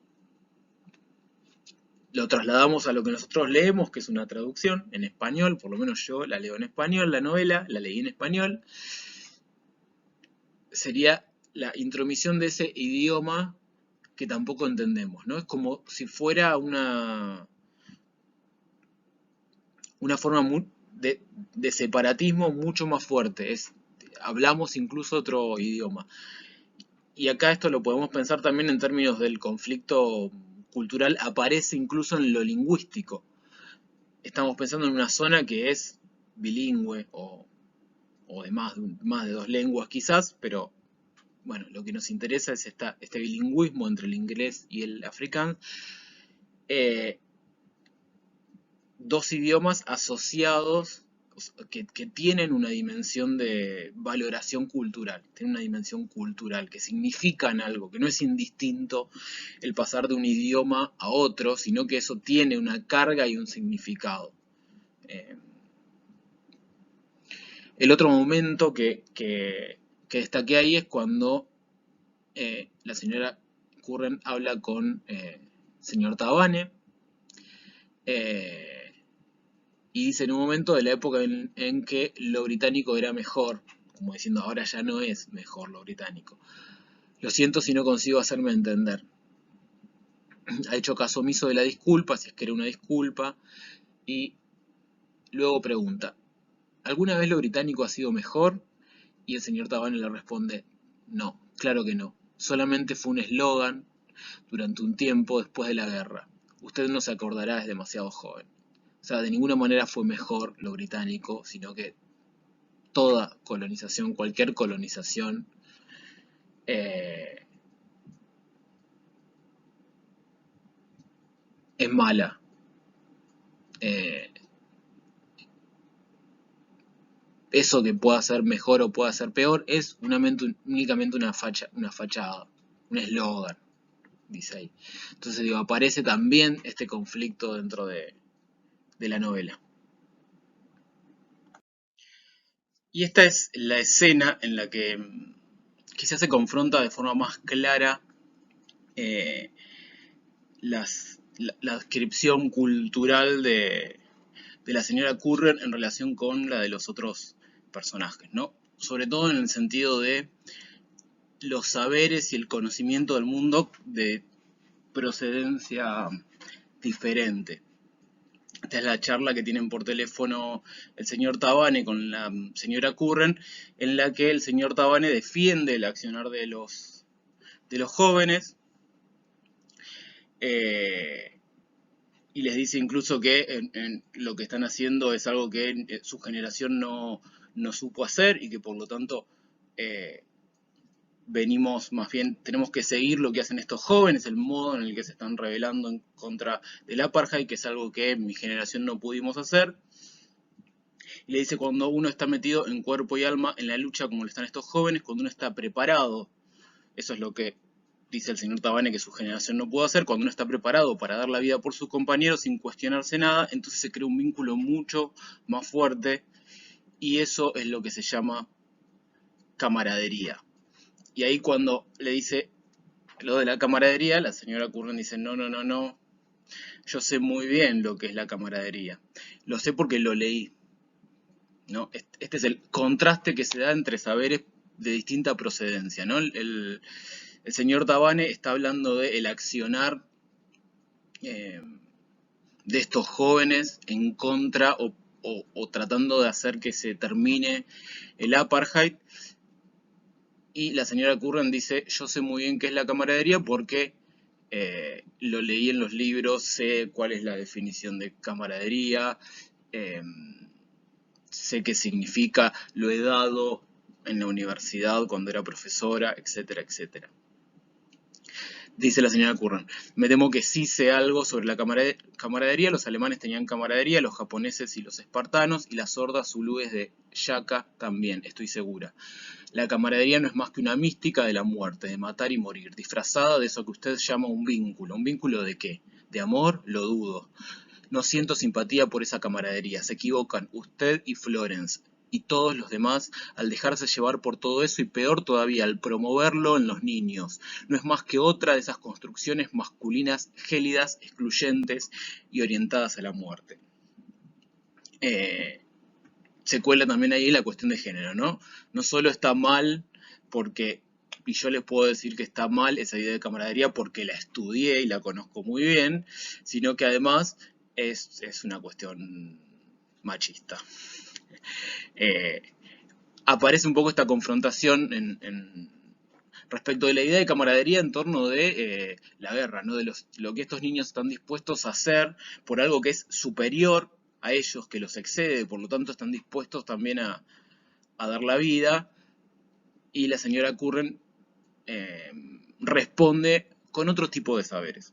Lo trasladamos a lo que nosotros leemos, que es una traducción en español, por lo menos yo la leo en español, la novela, la leí en español. Sería la intromisión de ese idioma que tampoco entendemos, ¿no? Es como si fuera una forma de separatismo mucho más fuerte. Hablamos incluso otro idioma. Y acá esto lo podemos pensar también en términos del conflicto cultural, aparece incluso en lo lingüístico. Estamos pensando en una zona que es bilingüe o de más de dos lenguas quizás, pero bueno, lo que nos interesa es este bilingüismo entre el inglés y el afrikaans. Dos idiomas asociados que tienen una dimensión de valoración cultural, tienen una dimensión cultural, que significan algo, que no es indistinto el pasar de un idioma a otro, sino que eso tiene una carga y un significado. El otro momento que destaqué ahí es cuando la señora Curran habla con señor Tabane, y dice en un momento de la época en que lo británico era mejor, como diciendo ahora ya no es mejor lo británico. Lo siento si no consigo hacerme entender. Ha hecho caso omiso de la disculpa, si es que era una disculpa, y luego pregunta, ¿alguna vez lo británico ha sido mejor? Y el señor Tabane le responde, no, claro que no. Solamente fue un eslogan durante un tiempo después de la guerra. Usted no se acordará, es demasiado joven. O sea, de ninguna manera fue mejor lo británico, sino que toda colonización, cualquier colonización, es mala. Eso que pueda ser mejor o pueda ser peor es únicamente una fachada, un eslogan, dice ahí. Entonces digo, aparece también este conflicto dentro de la novela. Y esta es la escena en la que quizás se confronta de forma más clara las la descripción cultural de la señora Curren en relación con la de los otros personajes, ¿no? Sobre todo en el sentido de los saberes y el conocimiento del mundo de procedencia diferente. Esta es la charla que tienen por teléfono el señor Tabane con la señora Curren, en la que el señor Tabane defiende el accionar de los jóvenes, y les dice incluso que en lo que están haciendo es algo que su generación no supo hacer, y que por lo tanto venimos, más bien tenemos que seguir lo que hacen estos jóvenes, el modo en el que se están rebelando en contra del apartheid, que es algo que mi generación no pudimos hacer. Y le dice, cuando uno está metido en cuerpo y alma en la lucha como lo están estos jóvenes, cuando uno está preparado, eso es lo que dice el señor Tabane que su generación no pudo hacer, cuando uno está preparado para dar la vida por sus compañeros sin cuestionarse nada, entonces se crea un vínculo mucho más fuerte, y eso es lo que se llama camaradería. Y ahí cuando le dice lo de la camaradería, la señora Curran dice, no, yo sé muy bien lo que es la camaradería, lo sé porque lo leí, ¿no? Este es el contraste que se da entre saberes de distinta procedencia, ¿no? El señor Tabane está hablando del accionar de estos jóvenes en contra o tratando de hacer que se termine el apartheid, y la señora Curran dice, yo sé muy bien qué es la camaradería porque lo leí en los libros, sé cuál es la definición de camaradería, sé qué significa, lo he dado en la universidad cuando era profesora, etcétera, etcétera. Dice la señora Curran, me temo que sí sé algo sobre la camaradería. Los alemanes tenían camaradería, los japoneses y los espartanos, y las hordas zulúes de Yaka también, estoy segura. La camaradería no es más que una mística de la muerte, de matar y morir, disfrazada de eso que usted llama un vínculo. ¿Un vínculo de qué? ¿De amor? Lo dudo. No siento simpatía por esa camaradería. Se equivocan usted y Florence y todos los demás al dejarse llevar por todo eso, y peor todavía, al promoverlo en los niños. No es más que otra de esas construcciones masculinas gélidas, excluyentes y orientadas a la muerte. Se cuela también ahí la cuestión de género, ¿no? No solo está mal porque, y yo les puedo decir que está mal esa idea de camaradería porque la estudié y la conozco muy bien, sino que además es una cuestión machista. Aparece un poco esta confrontación respecto de la idea de camaradería en torno de la guerra, ¿no? De lo que estos niños están dispuestos a hacer por algo que es superior a ellos, que los excede, por lo tanto están dispuestos también a dar la vida. Y la señora Curren responde con otro tipo de saberes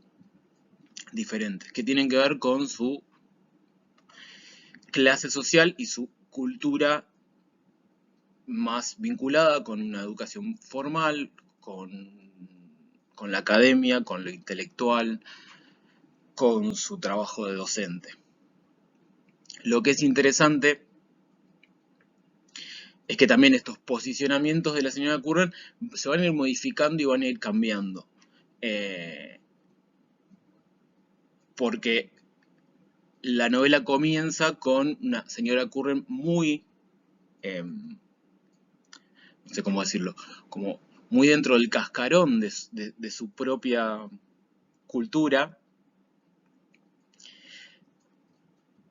diferentes, que tienen que ver con su clase social y su cultura más vinculada con una educación formal, con la academia, con lo intelectual, con su trabajo de docente. Lo que es interesante es que también estos posicionamientos de la señora Curran se van a ir modificando y van a ir cambiando. Porque la novela comienza con una señora Curran muy, no sé cómo decirlo, como muy dentro del cascarón de su propia cultura,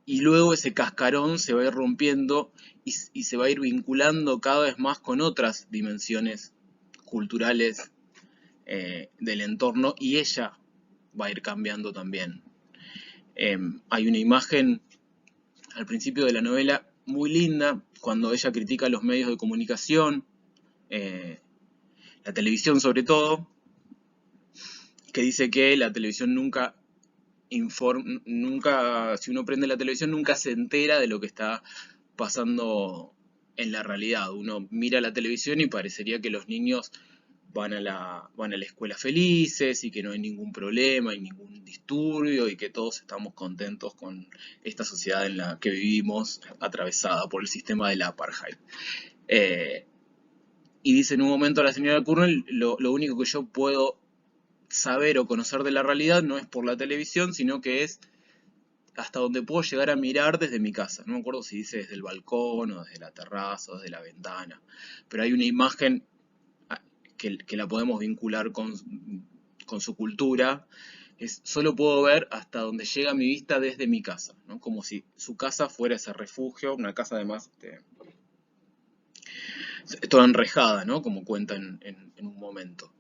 y luego ese cascarón se va a ir rompiendo y se va a ir vinculando cada vez más con otras dimensiones culturales del entorno, y ella va a ir cambiando también. Hay una imagen al principio de la novela muy linda cuando ella critica los medios de comunicación, la televisión sobre todo, que dice que la televisión nunca, si uno prende la televisión, nunca se entera de lo que está pasando en la realidad. Uno mira la televisión y parecería que los niños van a la escuela felices y que no hay ningún problema y ningún disturbio y que todos estamos contentos con esta sociedad en la que vivimos, atravesada por el sistema del apartheid. Y dice en un momento a la señora Curran, lo único que yo puedo saber o conocer de la realidad no es por la televisión, sino que es hasta donde puedo llegar a mirar desde mi casa. No me acuerdo si dice desde el balcón o desde la terraza o desde la ventana, pero hay una imagen que la podemos vincular con su cultura. Solo puedo ver hasta donde llega mi vista desde mi casa, ¿no? Como si su casa fuera ese refugio, una casa además toda enrejada, ¿no? Como cuenta en un momento.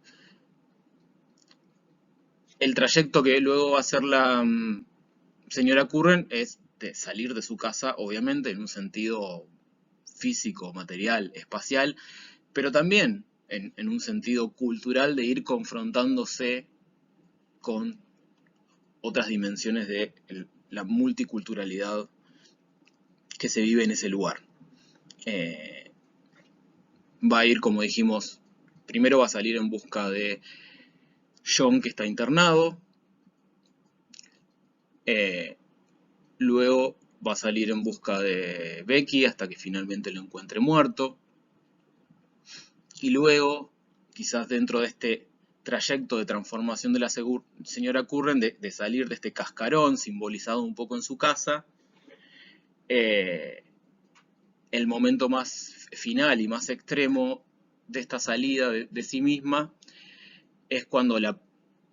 El trayecto que luego va a hacer la señora Curren es de salir de su casa, obviamente, en un sentido físico, material, espacial, pero también en un sentido cultural de ir confrontándose con otras dimensiones de la multiculturalidad que se vive en ese lugar. Va a ir, como dijimos, primero va a salir en busca de John, que está internado. Luego va a salir en busca de Becky hasta que finalmente lo encuentre muerto. Y luego, quizás dentro de este trayecto de transformación de la señora Curren, de salir de este cascarón simbolizado un poco en su casa, el momento más final y más extremo de esta salida de sí misma es cuando la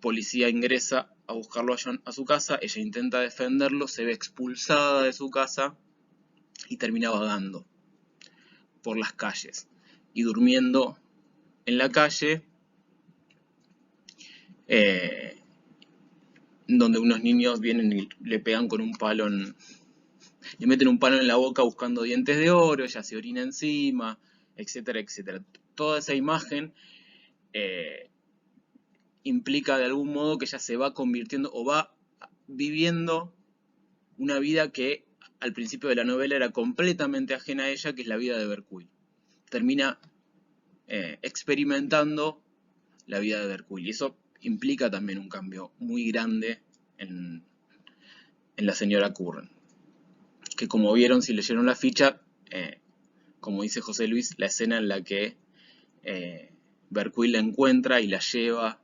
policía ingresa a buscarlo a John a su casa, ella intenta defenderlo, se ve expulsada de su casa y termina vagando por las calles y durmiendo en la calle, donde unos niños vienen y le pegan con un palo, le meten un palo en la boca buscando dientes de oro, ella se orina encima, etcétera, etcétera. Toda esa imagen implica de algún modo que ella se va convirtiendo o va viviendo una vida que al principio de la novela era completamente ajena a ella, que es la vida de Berkuil. Termina experimentando la vida de Berkuil y eso implica también un cambio muy grande en la señora Curren, que como vieron si leyeron la ficha, como dice José Luis, la escena en la que Berkuil la encuentra y la lleva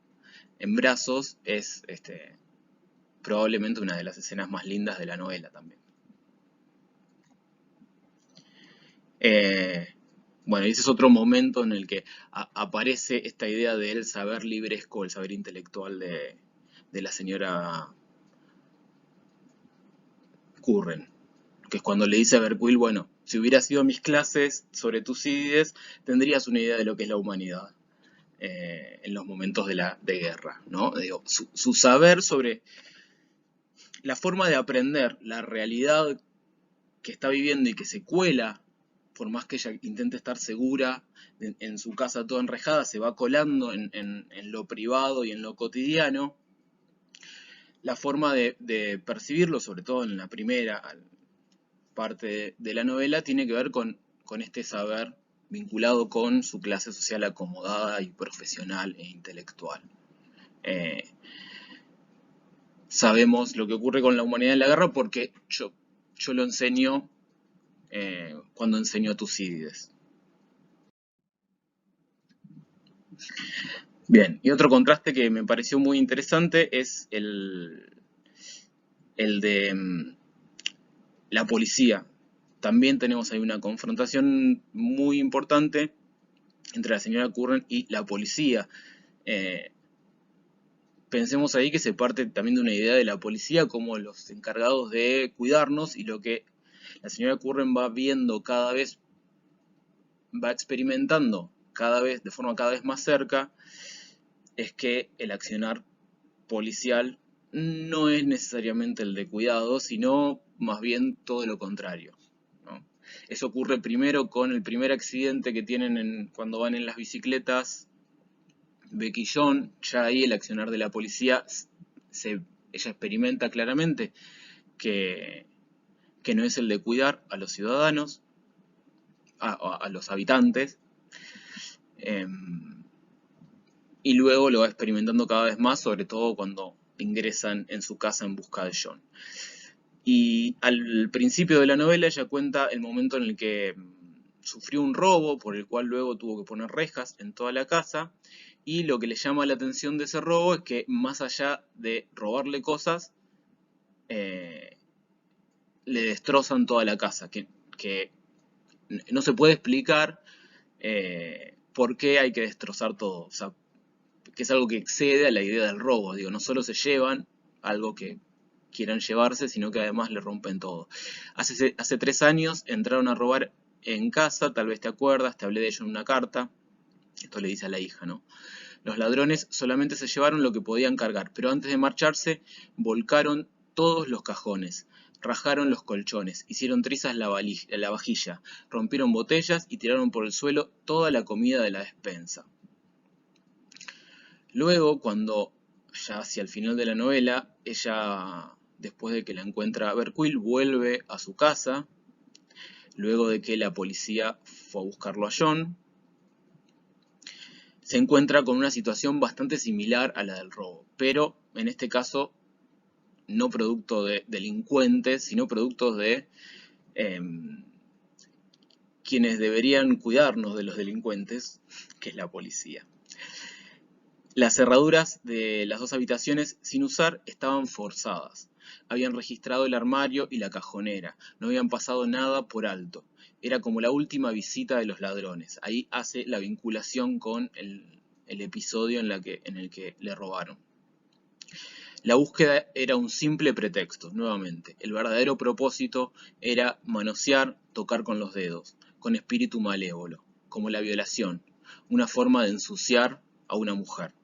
en brazos es probablemente una de las escenas más lindas de la novela también. Bueno, y ese es otro momento en el que aparece esta idea del saber libresco, el saber intelectual de la señora Curren, que es cuando le dice a Berkuil, bueno, si hubieras sido a mis clases sobre Tucídides, tendrías una idea de lo que es la humanidad en los momentos de guerra, ¿no? Digo, su saber sobre la forma de aprender la realidad que está viviendo y que se cuela, por más que ella intente estar segura en su casa toda enrejada, se va colando en lo privado y en lo cotidiano. La forma de percibirlo, sobre todo en la primera parte de la novela, tiene que ver con este saber vinculado con su clase social acomodada y profesional e intelectual. Sabemos lo que ocurre con la humanidad en la guerra porque yo lo enseño cuando enseño a Tucídides. Bien, y otro contraste que me pareció muy interesante es el de la policía. También tenemos ahí una confrontación muy importante entre la señora Curren y la policía. Pensemos ahí que se parte también de una idea de la policía como los encargados de cuidarnos, y lo que la señora Curren va viendo cada vez, va experimentando cada vez, de forma cada vez más cerca, es que el accionar policial no es necesariamente el de cuidado, sino más bien todo lo contrario, ¿no? Eso ocurre primero con el primer accidente que tienen cuando van en las bicicletas Becky y John. Ya ahí el accionar de la policía, ella experimenta claramente que no es el de cuidar a los ciudadanos, a los habitantes, y luego lo va experimentando cada vez más, sobre todo cuando ingresan en su casa en busca de John. Y al principio de la novela ella cuenta el momento en el que sufrió un robo por el cual luego tuvo que poner rejas en toda la casa, Y lo que le llama la atención de ese robo es que más allá de robarle cosas, le destrozan toda la casa, que no se puede explicar por qué hay que destrozar todo. O sea, que es algo que excede a la idea del robo. Digo, no solo se llevan algo que quieran llevarse, sino que además le rompen todo. Hace 3 años entraron a robar en casa, tal vez te acuerdas, te hablé de ello en una carta. Esto le dice a la hija, ¿no? Los ladrones solamente se llevaron lo que podían cargar, pero antes de marcharse volcaron todos los cajones, rajaron los colchones, hicieron trizas la vajilla, rompieron botellas y tiraron por el suelo toda la comida de la despensa. Luego, cuando ya hacia el final de la novela, ella, después de que la encuentra Berquil, vuelve a su casa, luego de que la policía fue a buscarlo a John, se encuentra con una situación bastante similar a la del robo, pero en este caso no producto de delincuentes, sino productos de quienes deberían cuidarnos de los delincuentes, que es la policía. Las cerraduras de las 2 habitaciones sin usar estaban forzadas. Habían registrado el armario y la cajonera. No habían pasado nada por alto. Era como la última visita de los ladrones. Ahí hace la vinculación con el episodio en el que le robaron. La búsqueda era un simple pretexto, nuevamente. El verdadero propósito era manosear, tocar con los dedos, con espíritu malévolo, como la violación, una forma de ensuciar a una mujer.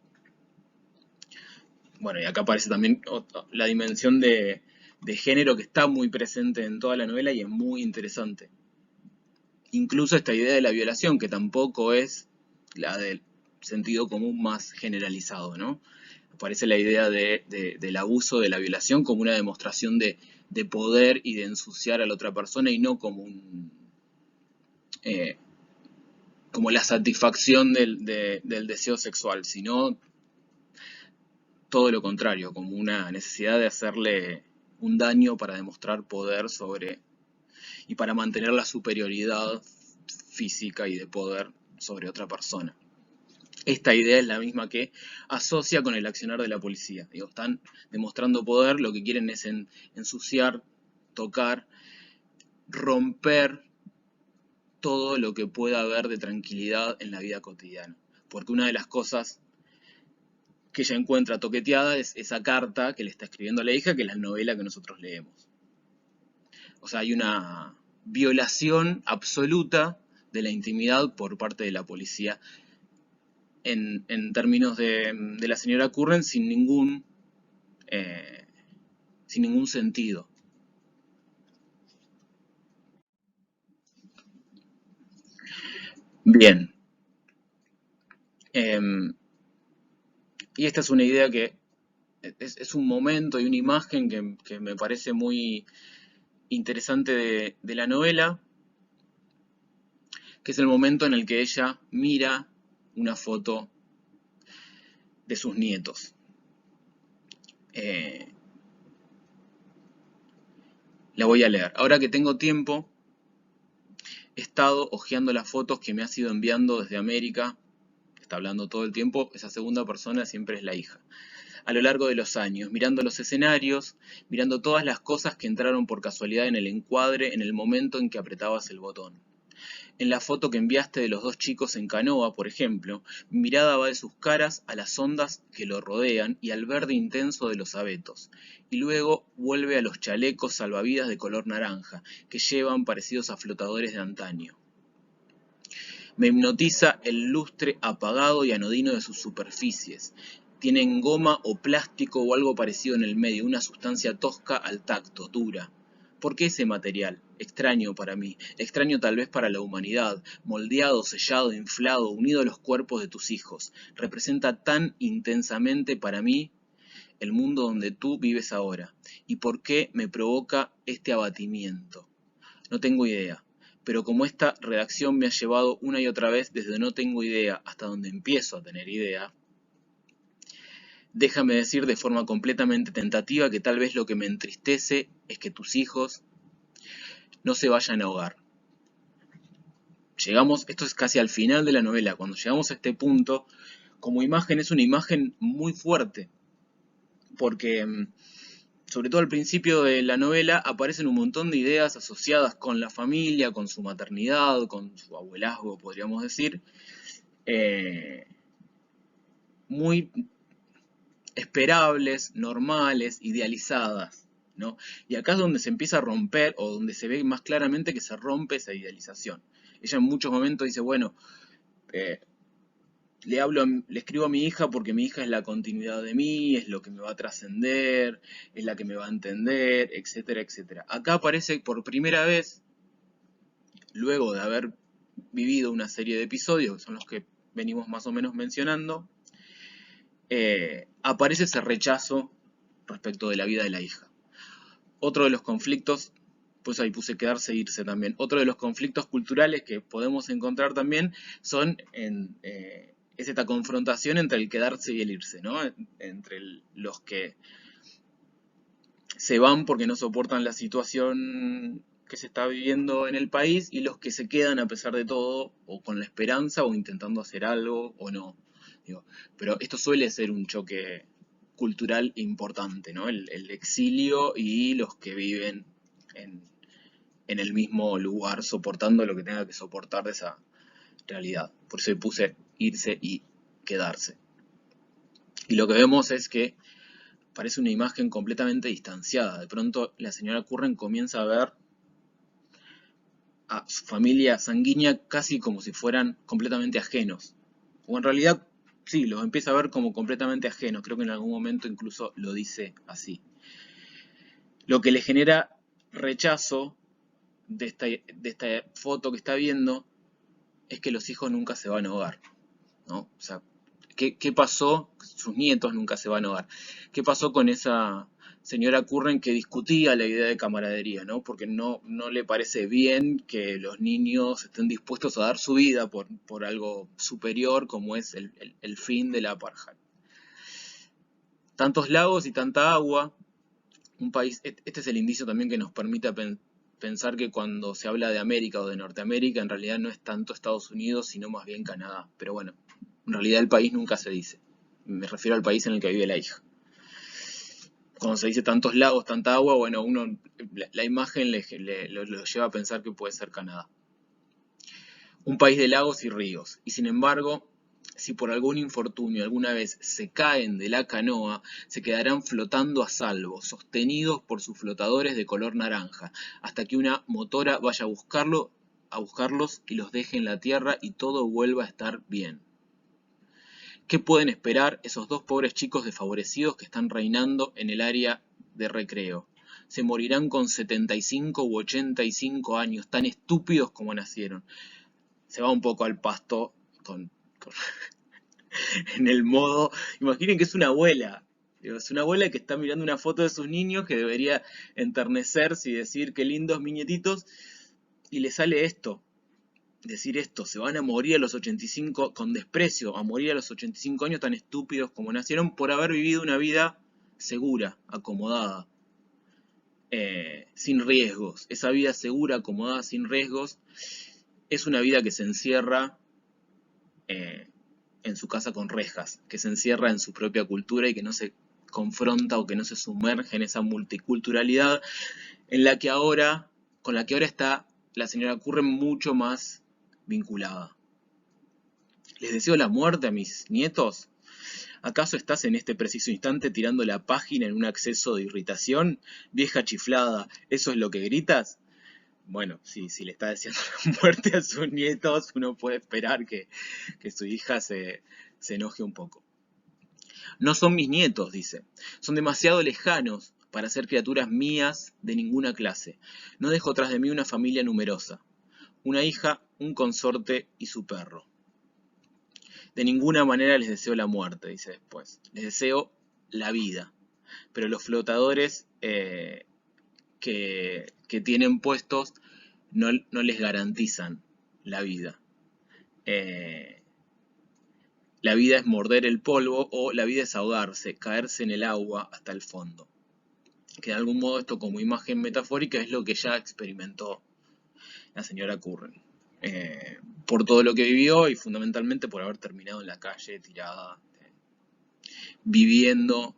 Bueno, y acá aparece también la dimensión de género que está muy presente en toda la novela y es muy interesante. Incluso esta idea de la violación, que tampoco es la del sentido común más generalizado, ¿no? Aparece la idea del abuso, de la violación, como una demostración de poder y de ensuciar a la otra persona y no como como la satisfacción del deseo sexual, sino todo lo contrario, como una necesidad de hacerle un daño para demostrar poder sobre y para mantener la superioridad física y de poder sobre otra persona. Esta idea es la misma que asocia con el accionar de la policía. Digo, están demostrando poder, lo que quieren es ensuciar, tocar, romper todo lo que pueda haber de tranquilidad en la vida cotidiana. Porque una de las cosas que ella encuentra toqueteada es esa carta que le está escribiendo a la hija, que es la novela que nosotros leemos. O sea, hay una violación absoluta de la intimidad por parte de la policía en términos de la señora Curran sin ningún sentido. Bien. Y esta es una idea que es un momento y una imagen que me parece muy interesante de la novela, que es el momento en el que ella mira una foto de sus nietos. La voy a leer. Ahora que tengo tiempo, he estado hojeando las fotos que me has ido enviando desde América. Está hablando todo el tiempo, esa segunda persona siempre es la hija. A lo largo de los años, mirando los escenarios, mirando todas las cosas que entraron por casualidad en el encuadre en el momento en que apretabas el botón. En la foto que enviaste de los 2 chicos en canoa, por ejemplo, mi mirada va de sus caras a las ondas que lo rodean y al verde intenso de los abetos, y luego vuelve a los chalecos salvavidas de color naranja, que llevan parecidos a flotadores de antaño. Me hipnotiza el lustre apagado y anodino de sus superficies. Tienen goma o plástico o algo parecido en el medio, una sustancia tosca al tacto, dura. ¿Por qué ese material? Extraño para mí, extraño tal vez para la humanidad, moldeado, sellado, inflado, unido a los cuerpos de tus hijos. Representa tan intensamente para mí el mundo donde tú vives ahora. ¿Y por qué me provoca este abatimiento? No tengo idea, pero como esta redacción me ha llevado una y otra vez desde no tengo idea hasta donde empiezo a tener idea, déjame decir de forma completamente tentativa que tal vez lo que me entristece es que tus hijos no se vayan a ahogar. Llegamos, esto es casi al final de la novela, cuando llegamos a este punto, como imagen es una imagen muy fuerte, porque sobre todo al principio de la novela aparecen un montón de ideas asociadas con la familia, con su maternidad, con su abuelazgo, podríamos decir, eh, muy esperables, normales, idealizadas, ¿no? Y acá es donde se empieza a romper, o donde se ve más claramente que se rompe esa idealización. Ella en muchos momentos dice, bueno, eh, le escribo a mi hija porque mi hija es la continuidad de mí, es lo que me va a trascender, es la que me va a entender, etcétera, etcétera. Acá aparece por primera vez, luego de haber vivido una serie de episodios, que son los que venimos más o menos mencionando, aparece ese rechazo respecto de la vida de la hija. Otro de los conflictos, pues ahí puse quedarse e irse también, otro de los conflictos culturales que podemos encontrar también son es esta confrontación entre el quedarse y el irse, ¿no? Entre los que se van porque no soportan la situación que se está viviendo en el país y los que se quedan a pesar de todo, o con la esperanza, o intentando hacer algo, o no. Digo, pero esto suele ser un choque cultural importante, ¿no? El exilio y los que viven en, en el mismo lugar, soportando lo que tenga que soportar de esa realidad. Por eso puse irse y quedarse. Y lo que vemos es que parece una imagen completamente distanciada. De pronto la señora Curren comienza a ver a su familia sanguínea casi como si fueran completamente ajenos. O en realidad, sí, los empieza a ver como completamente ajenos. Creo que en algún momento incluso lo dice así. Lo que le genera rechazo de esta foto que está viendo es que los hijos nunca se van a hogar, ¿no? O sea, ¿qué pasó? Sus nietos nunca se van a hogar. ¿Qué pasó con esa señora Curren que discutía la idea de camaradería, ¿no? Porque no le parece bien que los niños estén dispuestos a dar su vida por algo superior como es el fin de la apartheid. Tantos lagos y tanta agua, un país, este es el indicio también que nos permite pensar que cuando se habla de América o de Norteamérica, en realidad no es tanto Estados Unidos, sino más bien Canadá. Pero bueno, en realidad el país nunca se dice. Me refiero al país en el que vive la hija. Cuando se dice tantos lagos, tanta agua, bueno, la imagen lo lleva a pensar que puede ser Canadá. Un país de lagos y ríos. Y sin embargo, si por algún infortunio alguna vez se caen de la canoa, se quedarán flotando a salvo, sostenidos por sus flotadores de color naranja, hasta que una motora vaya a buscarlos y los deje en la tierra y todo vuelva a estar bien. ¿Qué pueden esperar esos dos pobres chicos desfavorecidos que están reinando en el área de recreo? Se morirán con 75 u 85 años, tan estúpidos como nacieron. Se va un poco al pasto en el modo. Imaginen que es una abuela. Es una abuela que está mirando una foto de sus niños que debería enternecerse y decir qué lindos mis nietitos. Y le sale esto. Decir esto, se van a morir a los 85 con desprecio, a morir a los 85 años tan estúpidos como nacieron por haber vivido una vida segura, acomodada, sin riesgos. Esa vida segura, acomodada, sin riesgos, es una vida que se encierra en su casa con rejas, que se encierra en su propia cultura y que no se confronta o que no se sumerge en esa multiculturalidad en la que ahora, con la que ahora está la señora Curren mucho más vinculada. ¿Les deseo la muerte a mis nietos? ¿Acaso estás en este preciso instante tirando la página en un acceso de irritación? Vieja chiflada, ¿eso es lo que gritas? Bueno, si le está deseando la muerte a sus nietos, uno puede esperar que su hija se enoje un poco. No son mis nietos, dice. Son demasiado lejanos para ser criaturas mías de ninguna clase. No dejo tras de mí una familia numerosa. Una hija, un consorte y su perro. De ninguna manera les deseo la muerte, dice después. Les deseo la vida. Pero los flotadores que tienen puestos no les garantizan la vida. La vida es morder el polvo o la vida es ahogarse, caerse en el agua hasta el fondo. Que de algún modo esto como imagen metafórica es lo que ya experimentó la señora Curren. por todo lo que vivió y fundamentalmente por haber terminado en la calle tirada, viviendo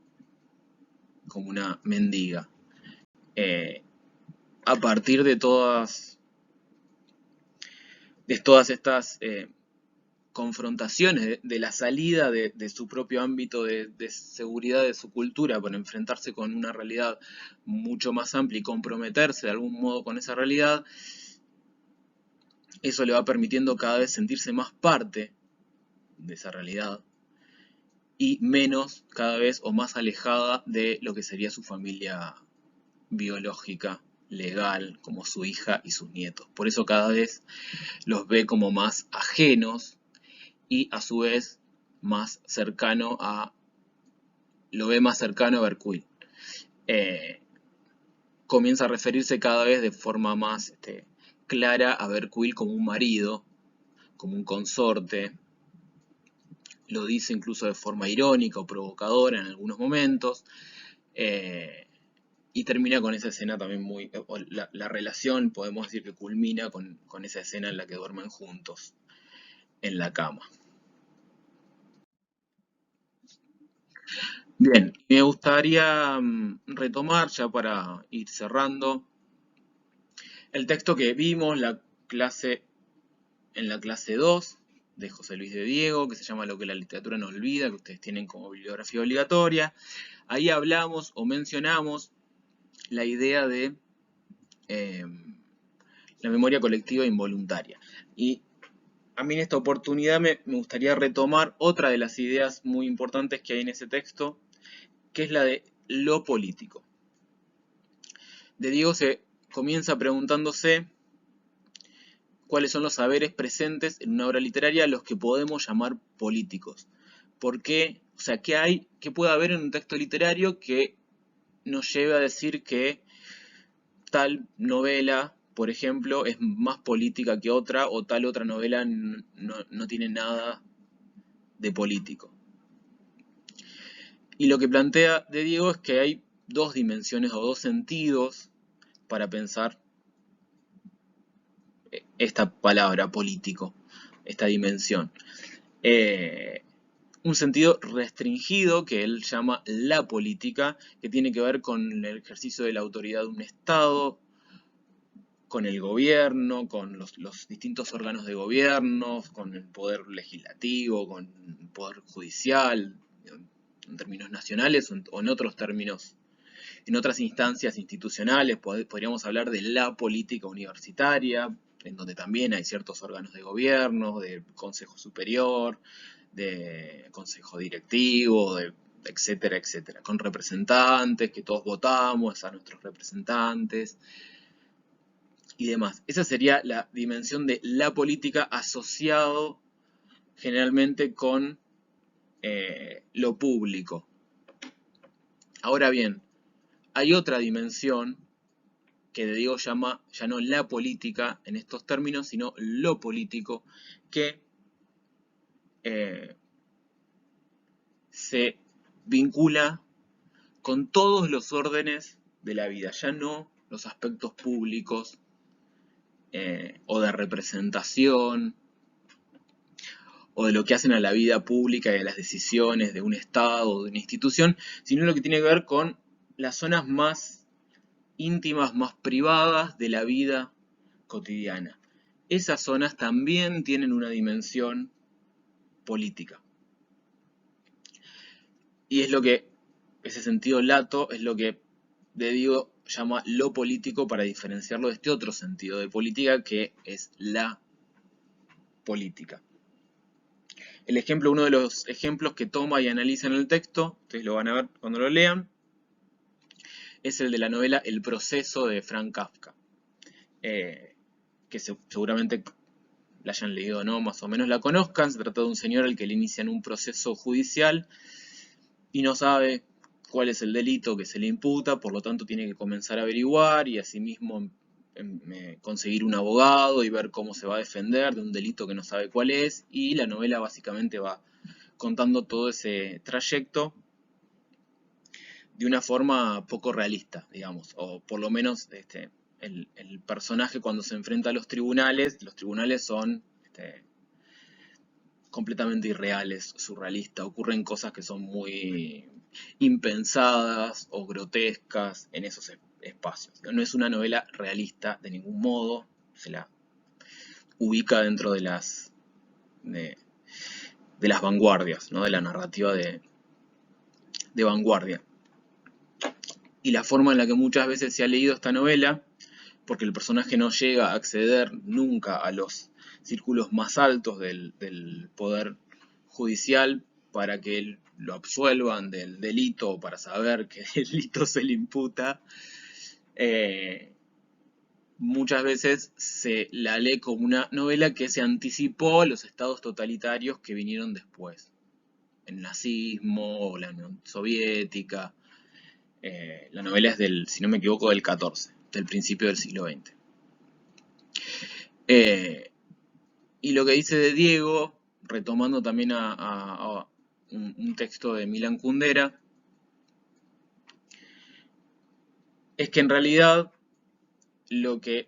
como una mendiga. A partir de todas estas confrontaciones, de la salida de su propio ámbito de seguridad de su cultura para enfrentarse con una realidad mucho más amplia y comprometerse de algún modo con esa realidad, eso le va permitiendo cada vez sentirse más parte de esa realidad y menos cada vez o más alejada de lo que sería su familia biológica, legal, como su hija y sus nietos. Por eso cada vez los ve como más ajenos y a su vez más cercano a, lo ve más cercano a Berkuil. Comienza a referirse cada vez de forma más clara a Berkuil como un marido, como un consorte. Lo dice incluso de forma irónica o provocadora en algunos momentos. Y termina con esa escena también muy... La relación, podemos decir que culmina con esa escena en la que duermen juntos en la cama. Bien, me gustaría retomar ya para ir cerrando el texto que vimos en la clase 2 de José Luis de Diego, que se llama Lo que la literatura no olvida, que ustedes tienen como bibliografía obligatoria. Ahí hablamos o mencionamos la idea de la memoria colectiva involuntaria. Y a mí en esta oportunidad me gustaría retomar otra de las ideas muy importantes que hay en ese texto, que es la de lo político. De Diego se comienza preguntándose cuáles son los saberes presentes en una obra literaria a los que podemos llamar políticos. ¿Por qué? O sea, ¿qué puede haber en un texto literario que nos lleve a decir que tal novela, por ejemplo, es más política que otra, o tal otra novela no tiene nada de político? Y lo que plantea de Diego es que hay dos dimensiones o dos sentidos para pensar esta palabra político, esta dimensión. Un sentido restringido que él llama la política, que tiene que ver con el ejercicio de la autoridad de un Estado, con el gobierno, con los distintos órganos de gobierno, con el poder legislativo, con el poder judicial, en términos nacionales o en otros términos, en otras instancias institucionales. Podríamos hablar de la política universitaria, en donde también hay ciertos órganos de gobierno, de consejo superior, de consejo directivo, etcétera, etcétera, con representantes, que todos votamos a nuestros representantes y demás. Esa sería la dimensión de la política asociado generalmente con lo público. Ahora bien, hay otra dimensión que de Diego llama ya no la política en estos términos, sino lo político, que se vincula con todos los órdenes de la vida, ya no los aspectos públicos o de representación o de lo que hacen a la vida pública y a las decisiones de un Estado o de una institución, sino lo que tiene que ver con las zonas más íntimas, más privadas de la vida cotidiana. Esas zonas también tienen una dimensión política. Y es lo que, ese sentido lato, es lo que de Diego llama lo político para diferenciarlo de este otro sentido de política que es la política. Uno de los ejemplos que toma y analiza en el texto, ustedes lo van a ver cuando lo lean, es el de la novela El proceso de Franz Kafka. Que seguramente la hayan leído o no, más o menos la conozcan. Se trata de un señor al que le inician un proceso judicial y no sabe cuál es el delito que se le imputa, por lo tanto tiene que comenzar a averiguar y asimismo conseguir un abogado y ver cómo se va a defender de un delito que no sabe cuál es, y la novela básicamente va contando todo ese trayecto de una forma poco realista, digamos, o por lo menos el personaje cuando se enfrenta a los tribunales son completamente irreales, surrealistas. Ocurren cosas que son muy impensadas o grotescas en esos espacios. No es una novela realista de ningún modo, se la ubica dentro de las vanguardias, ¿no? De la narrativa de vanguardia. Y la forma en la que muchas veces se ha leído esta novela, porque el personaje no llega a acceder nunca a los círculos más altos del poder judicial para que lo absuelvan del delito o para saber qué delito se le imputa, muchas veces se la lee como una novela que se anticipó a los estados totalitarios que vinieron después. El nazismo o la Unión Soviética. La novela es si no me equivoco, del 14, del principio del siglo XX. Y lo que dice de Diego, retomando también a un texto de Milan Kundera, es que en realidad en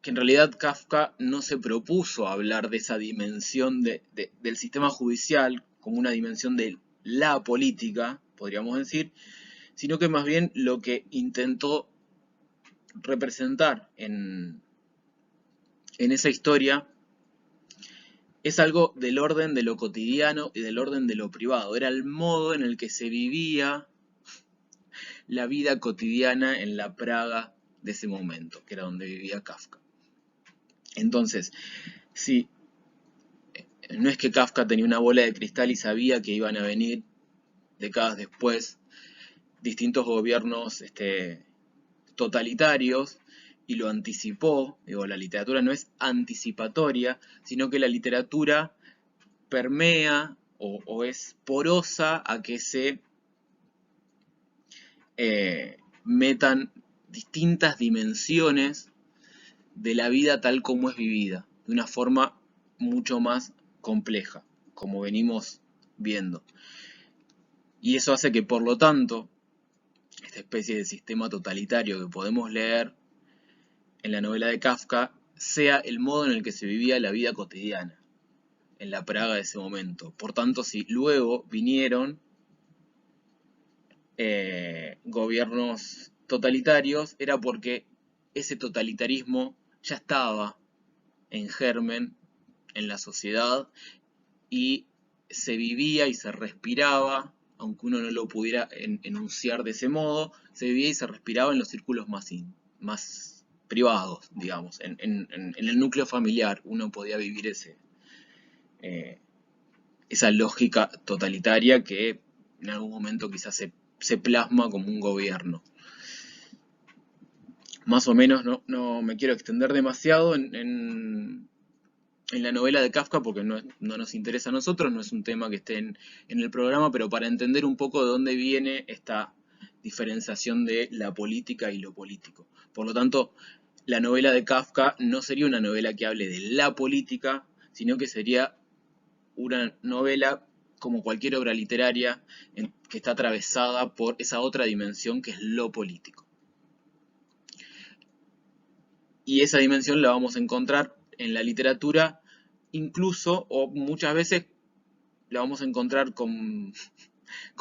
realidad Kafka no se propuso hablar de esa dimensión del sistema judicial como una dimensión de la política, podríamos decir, sino que más bien lo que intentó representar en esa historia es algo del orden de lo cotidiano y del orden de lo privado. Era el modo en el que se vivía la vida cotidiana en la Praga de ese momento, que era donde vivía Kafka. Entonces, sí, no es que Kafka tenía una bola de cristal y sabía que iban a venir décadas después distintos gobiernos totalitarios y lo anticipó. Digo, la literatura no es anticipatoria, sino que la literatura permea o es porosa a que se metan distintas dimensiones de la vida tal como es vivida, de una forma mucho más compleja, como venimos viendo. Y eso hace que, por lo tanto, esta especie de sistema totalitario que podemos leer en la novela de Kafka sea el modo en el que se vivía la vida cotidiana en la Praga de ese momento. Por tanto, si luego vinieron gobiernos totalitarios, era porque ese totalitarismo ya estaba en germen en la sociedad y se vivía y se respiraba, aunque uno no lo pudiera enunciar de ese modo, se vivía y se respiraba en los círculos más privados, digamos, en el núcleo familiar. Uno podía vivir esa lógica totalitaria que en algún momento quizás se plasma como un gobierno. Más o menos, no me quiero extender demasiado en la novela de Kafka porque no nos interesa a nosotros, no es un tema que esté en el programa, pero para entender un poco de dónde viene esta diferenciación de la política y lo político. Por lo tanto, la novela de Kafka no sería una novela que hable de la política, sino que sería una novela como cualquier obra literaria que está atravesada por esa otra dimensión que es lo político. Y esa dimensión la vamos a encontrar en la literatura, incluso o muchas veces la vamos a encontrar con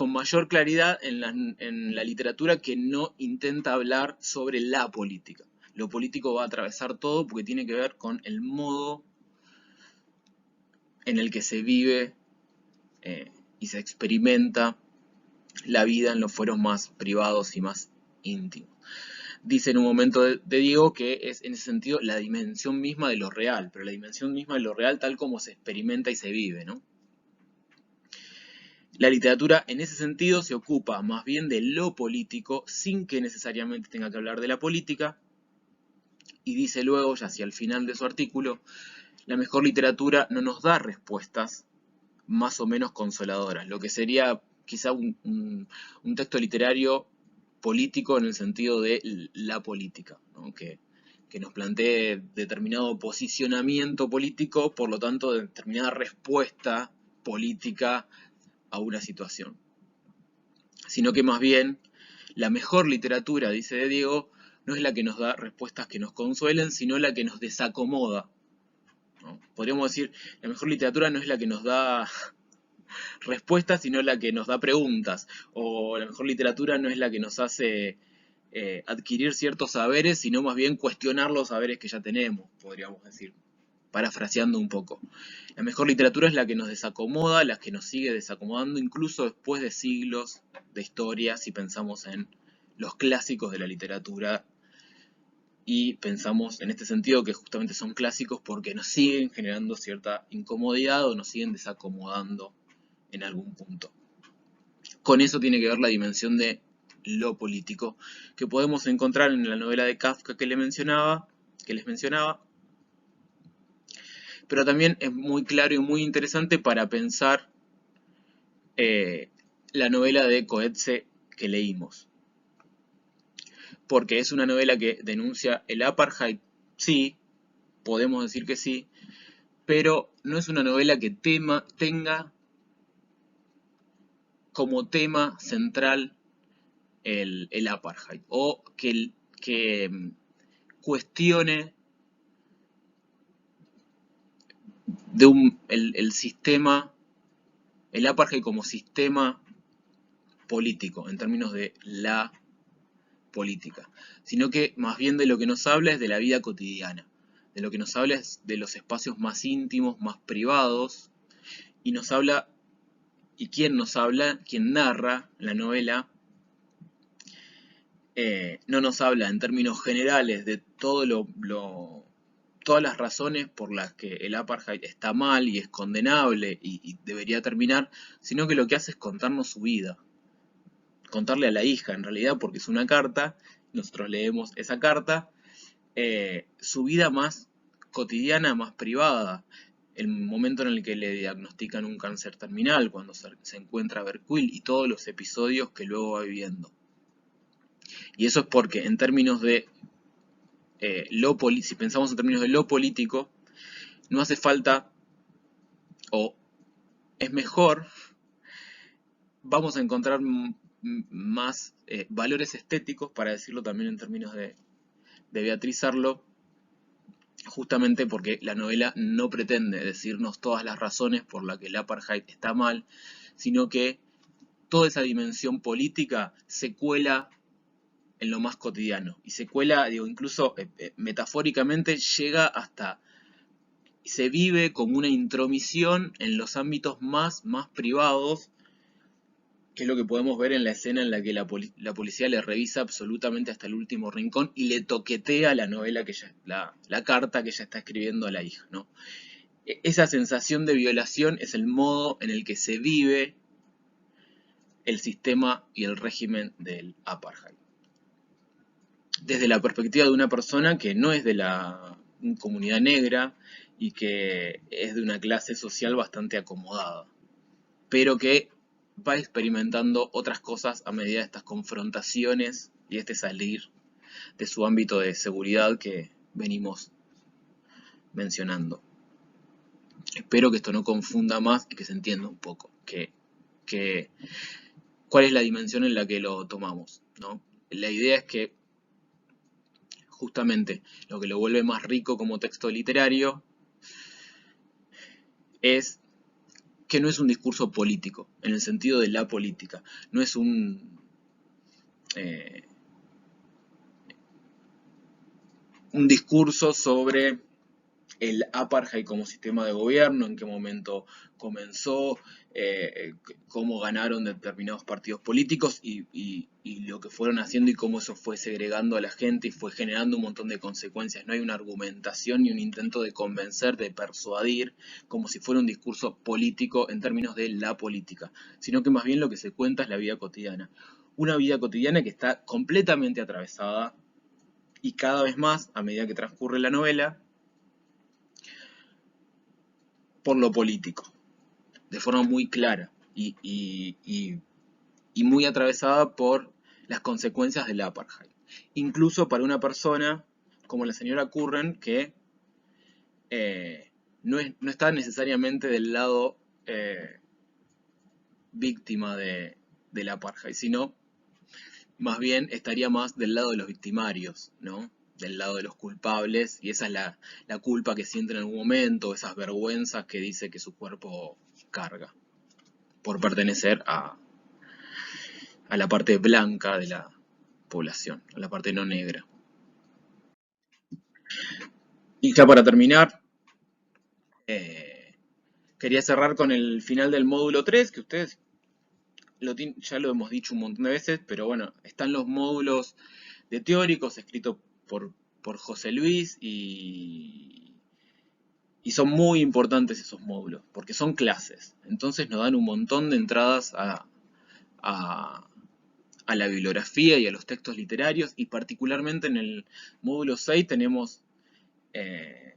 mayor claridad en la literatura que no intenta hablar sobre la política. Lo político va a atravesar todo porque tiene que ver con el modo en el que se vive y se experimenta la vida en los fueros más privados y más íntimos. Dice en un momento de Diego que es en ese sentido la dimensión misma de lo real, pero la dimensión misma de lo real tal como se experimenta y se vive, ¿no? La literatura en ese sentido se ocupa más bien de lo político sin que necesariamente tenga que hablar de la política, y dice luego, ya hacia el final de su artículo, la mejor literatura no nos da respuestas más o menos consoladoras, lo que sería quizá un texto literario político en el sentido de la política, ¿no? que nos plantee determinado posicionamiento político, por lo tanto determinada respuesta política a una situación. Sino que más bien la mejor literatura, dice de Diego, no es la que nos da respuestas que nos consuelen, sino la que nos desacomoda, ¿no? Podríamos decir, la mejor literatura no es la que nos da respuestas, sino la que nos da preguntas. O la mejor literatura no es la que nos hace adquirir ciertos saberes, sino más bien cuestionar los saberes que ya tenemos, podríamos decir, parafraseando un poco. La mejor literatura es la que nos desacomoda, la que nos sigue desacomodando, incluso después de siglos de historia, si pensamos en los clásicos de la literatura. Y pensamos en este sentido que justamente son clásicos porque nos siguen generando cierta incomodidad o nos siguen desacomodando en algún punto. Con eso tiene que ver la dimensión de lo político que podemos encontrar en la novela de Kafka que les mencionaba, pero también es muy claro y muy interesante para pensar la novela de Coetzee que leímos. Porque es una novela que denuncia el apartheid, sí, podemos decir que sí, pero no es una novela que tenga como tema central el apartheid, o que cuestione el sistema, el apartheid como sistema político, en términos de la política, sino que más bien de lo que nos habla es de la vida cotidiana, de lo que nos habla es de los espacios más íntimos, más privados, y nos habla, y quién nos habla, quien narra la novela, no nos habla en términos generales de todas las razones por las que el apartheid está mal y es condenable y debería terminar, sino que lo que hace es contarnos su vida, contarle a la hija en realidad, porque es una carta, nosotros leemos esa carta, su vida más cotidiana, más privada, el momento en el que le diagnostican un cáncer terminal, cuando se encuentra Berquil y todos los episodios que luego va viviendo. Y eso es porque en términos de si pensamos en términos de lo político, no hace falta, o es mejor, vamos a encontrar más valores estéticos, para decirlo también en términos de Beatriz Arlo, justamente porque la novela no pretende decirnos todas las razones por las que el apartheid está mal, sino que toda esa dimensión política se cuela en lo más cotidiano. Y se cuela, digo, incluso metafóricamente llega hasta, se vive como una intromisión en los ámbitos más privados, que es lo que podemos ver en la escena en la que la policía le revisa absolutamente hasta el último rincón y le toquetea la novela, la carta que ella está escribiendo a la hija, ¿no? Esa sensación de violación es el modo en el que se vive el sistema y el régimen del apartheid. Desde la perspectiva de una persona que no es de la comunidad negra y que es de una clase social bastante acomodada, pero que va experimentando otras cosas a medida de estas confrontaciones y este salir de su ámbito de seguridad que venimos mencionando. Espero que esto no confunda más y que se entienda un poco cuál es la dimensión en la que lo tomamos, ¿no? La idea es que justamente lo que lo vuelve más rico como texto literario es que no es un discurso político, en el sentido de la política. No es un discurso sobre el apartheid como sistema de gobierno, en qué momento comenzó, cómo ganaron determinados partidos políticos y lo que fueron haciendo y cómo eso fue segregando a la gente y fue generando un montón de consecuencias. No hay una argumentación ni un intento de convencer, de persuadir, como si fuera un discurso político en términos de la política, sino que más bien lo que se cuenta es la vida cotidiana. Una vida cotidiana que está completamente atravesada y cada vez más, a medida que transcurre la novela, por lo político, de forma muy clara y muy atravesada por las consecuencias del apartheid. Incluso para una persona como la señora Curran, que no está necesariamente del lado víctima del apartheid, sino más bien estaría más del lado de los victimarios, ¿no? Del lado de los culpables, y esa es la culpa que siente en algún momento, esas vergüenzas que dice que su cuerpo carga, por pertenecer a la parte blanca de la población, a la parte no negra. Y ya para terminar, eh, quería cerrar con el final del módulo 3, que ustedes ya lo hemos dicho un montón de veces, pero bueno, están los módulos de teóricos escritos por José Luis y son muy importantes esos módulos, porque son clases. Entonces nos dan un montón de entradas a, a la bibliografía y a los textos literarios, y particularmente en el módulo 6 tenemos, en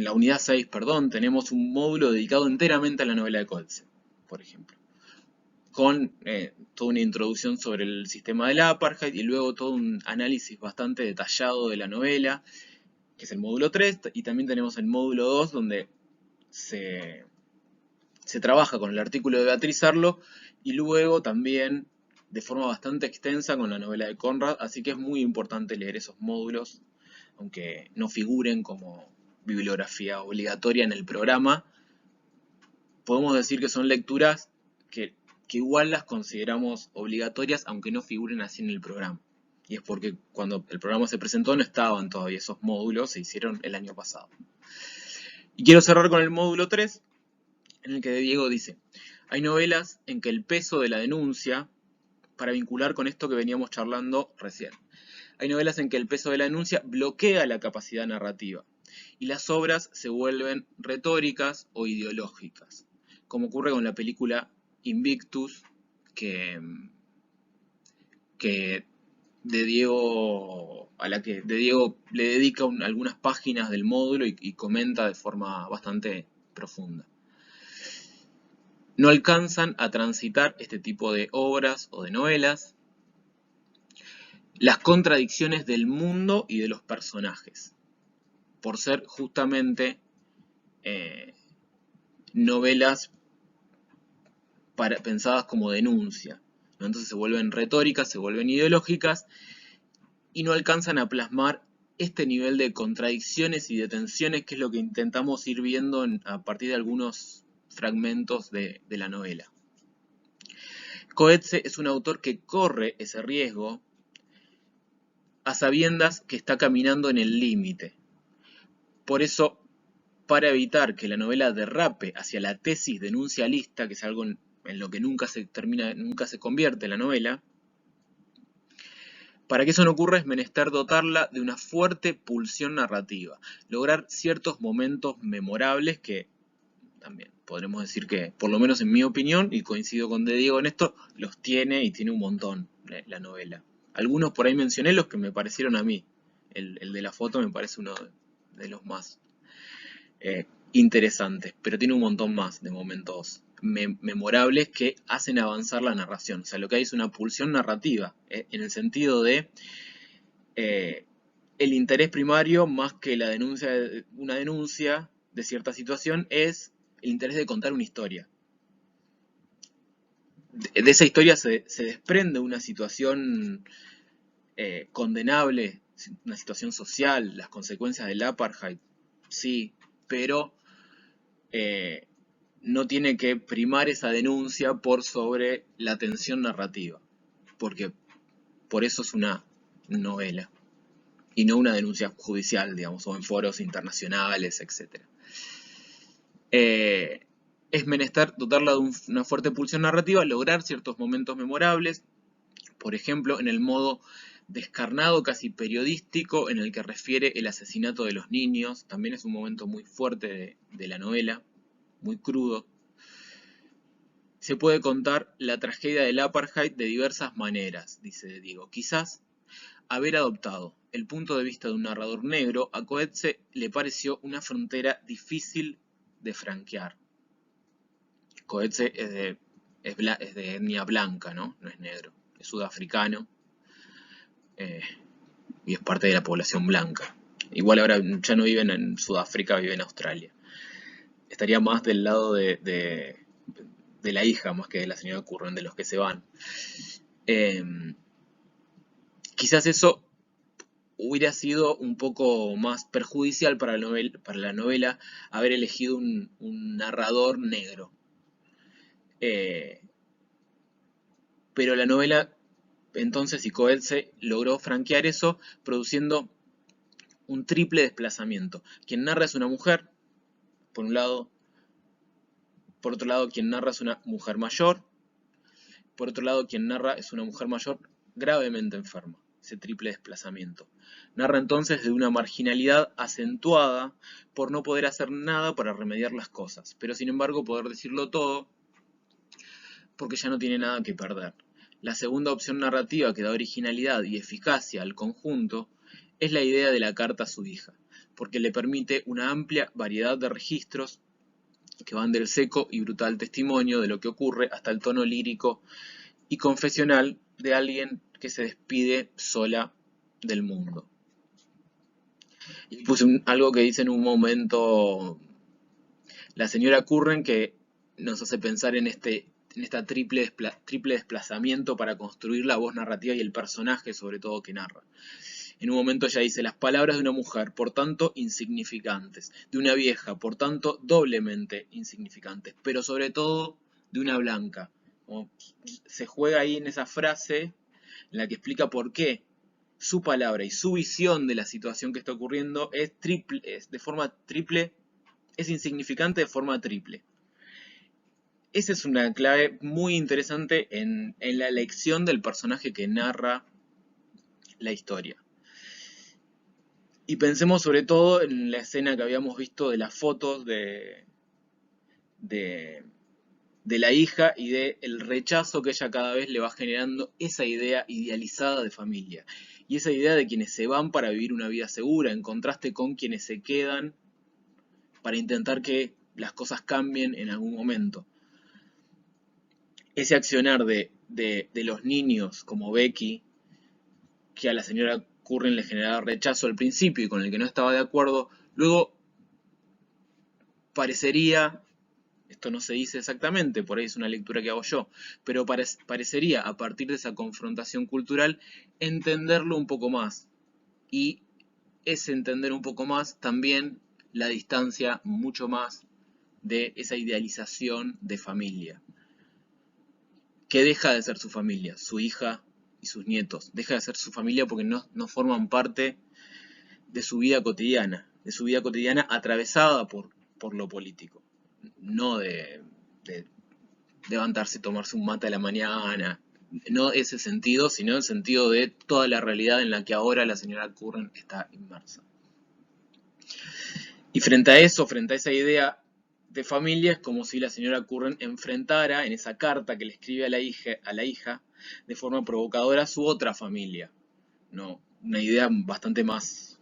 la unidad 6, perdón, tenemos un módulo dedicado enteramente a la novela de Coetzee, por ejemplo, con toda una introducción sobre el sistema del apartheid y luego todo un análisis bastante detallado de la novela, que es el módulo 3, y también tenemos el módulo 2, donde se trabaja con el artículo de Beatriz Arlo y luego también de forma bastante extensa con la novela de Conrad, así que es muy importante leer esos módulos, aunque no figuren como bibliografía obligatoria en el programa. Podemos decir que son lecturas que igual las consideramos obligatorias, aunque no figuren así en el programa. Y es porque cuando el programa se presentó no estaban todavía esos módulos, se hicieron el año pasado. Y quiero cerrar con el módulo 3, en el que Diego dice: hay novelas en que el peso de la denuncia, para vincular con esto que veníamos charlando recién, hay novelas en que el peso de la denuncia bloquea la capacidad narrativa y las obras se vuelven retóricas o ideológicas, como ocurre con la película Invictus, que a la que de Diego le dedica algunas páginas del módulo y comenta de forma bastante profunda. No alcanzan a transitar este tipo de obras o de novelas las contradicciones del mundo y de los personajes, por ser justamente novelas pensadas como denuncia, ¿no? Entonces se vuelven retóricas, se vuelven ideológicas y no alcanzan a plasmar este nivel de contradicciones y de tensiones, que es lo que intentamos ir viendo a partir de algunos fragmentos de la novela. Coetzee es un autor que corre ese riesgo a sabiendas que está caminando en el límite. Por eso, para evitar que la novela derrape hacia la tesis denuncialista, que es algo en lo que nunca se convierte la novela, para que eso no ocurra es menester dotarla de una fuerte pulsión narrativa, lograr ciertos momentos memorables que también podremos decir que, por lo menos en mi opinión, y coincido con De Diego en esto, los tiene, y tiene un montón la novela. Algunos por ahí mencioné los que me parecieron a mí. El de la foto me parece uno de los más interesantes, pero tiene un montón más de momentos memorables que hacen avanzar la narración. O sea, lo que hay es una pulsión narrativa, en el sentido de el interés primario, más que una denuncia de cierta situación, es el interés de contar una historia. De esa historia se desprende una situación condenable, una situación social, las consecuencias del apartheid, sí, pero no tiene que primar esa denuncia por sobre la tensión narrativa, porque por eso es una novela y no una denuncia judicial, digamos, o en foros internacionales, etc. Es menester dotarla de una fuerte pulsión narrativa, lograr ciertos momentos memorables, por ejemplo, en el modo descarnado, casi periodístico, en el que refiere el asesinato de los niños. También es un momento muy fuerte de la novela, muy crudo. Se puede contar la tragedia del apartheid de diversas maneras, dice Diego. Quizás haber adoptado el punto de vista de un narrador negro a Coetzee le pareció una frontera difícil de franquear. Coetzee es de etnia blanca, ¿no? No es negro, es sudafricano y es parte de la población blanca. Igual ahora ya no viven en Sudáfrica, vive en Australia. Estaría más del lado de la hija, más que de la señora Curran, de los que se van. Eh, Quizás eso hubiera sido un poco más perjudicial para la novela haber elegido un narrador negro. Eh, pero la novela, entonces, y Coetzee logró franquear eso produciendo un triple desplazamiento. Quien narra es una mujer, por un lado. Por otro lado, quien narra es una mujer mayor. Por otro lado, quien narra es una mujer mayor gravemente enferma. Ese triple desplazamiento. Narra entonces de una marginalidad acentuada por no poder hacer nada para remediar las cosas, pero sin embargo poder decirlo todo porque ya no tiene nada que perder. La segunda opción narrativa que da originalidad y eficacia al conjunto es la idea de la carta a su hija, porque le permite una amplia variedad de registros que van del seco y brutal testimonio de lo que ocurre hasta el tono lírico y confesional de alguien que se despide sola del mundo. Y puse algo que dice en un momento la señora Curren que nos hace pensar en esta triple desplazamiento para construir la voz narrativa y el personaje sobre todo que narra. En un momento ella dice, las palabras de una mujer, por tanto, insignificantes, de una vieja, por tanto, doblemente insignificantes, pero sobre todo de una blanca. Como se juega ahí en esa frase en la que explica por qué su palabra y su visión de la situación que está ocurriendo es de forma triple, es insignificante de forma triple. Esa es una clave muy interesante en la elección del personaje que narra la historia. Y pensemos sobre todo en la escena que habíamos visto de las fotos de, de la hija y del rechazo que ella cada vez le va generando esa idea idealizada de familia. Y esa idea de quienes se van para vivir una vida segura, en contraste con quienes se quedan para intentar que las cosas cambien en algún momento. Ese accionar de los niños como Becky, que a la señora Curren le generaba rechazo al principio y con el que no estaba de acuerdo, luego parecería, esto no se dice exactamente, por ahí es una lectura que hago yo, pero parecería a partir de esa confrontación cultural entenderlo un poco más. Y ese entender un poco más también la distancia mucho más de esa idealización de familia. Que deja de ser su familia, su hija y sus nietos. Deja de ser su familia porque no forman parte de su vida cotidiana atravesada por lo político. No de levantarse, tomarse un mate a la mañana, no ese sentido, sino el sentido de toda la realidad en la que ahora la señora Curran está inmersa. Y frente a eso, frente a esa idea de familia, es como si la señora Curran enfrentara en esa carta que le escribe a la hija de forma provocadora su otra familia. ¿No? Una idea bastante más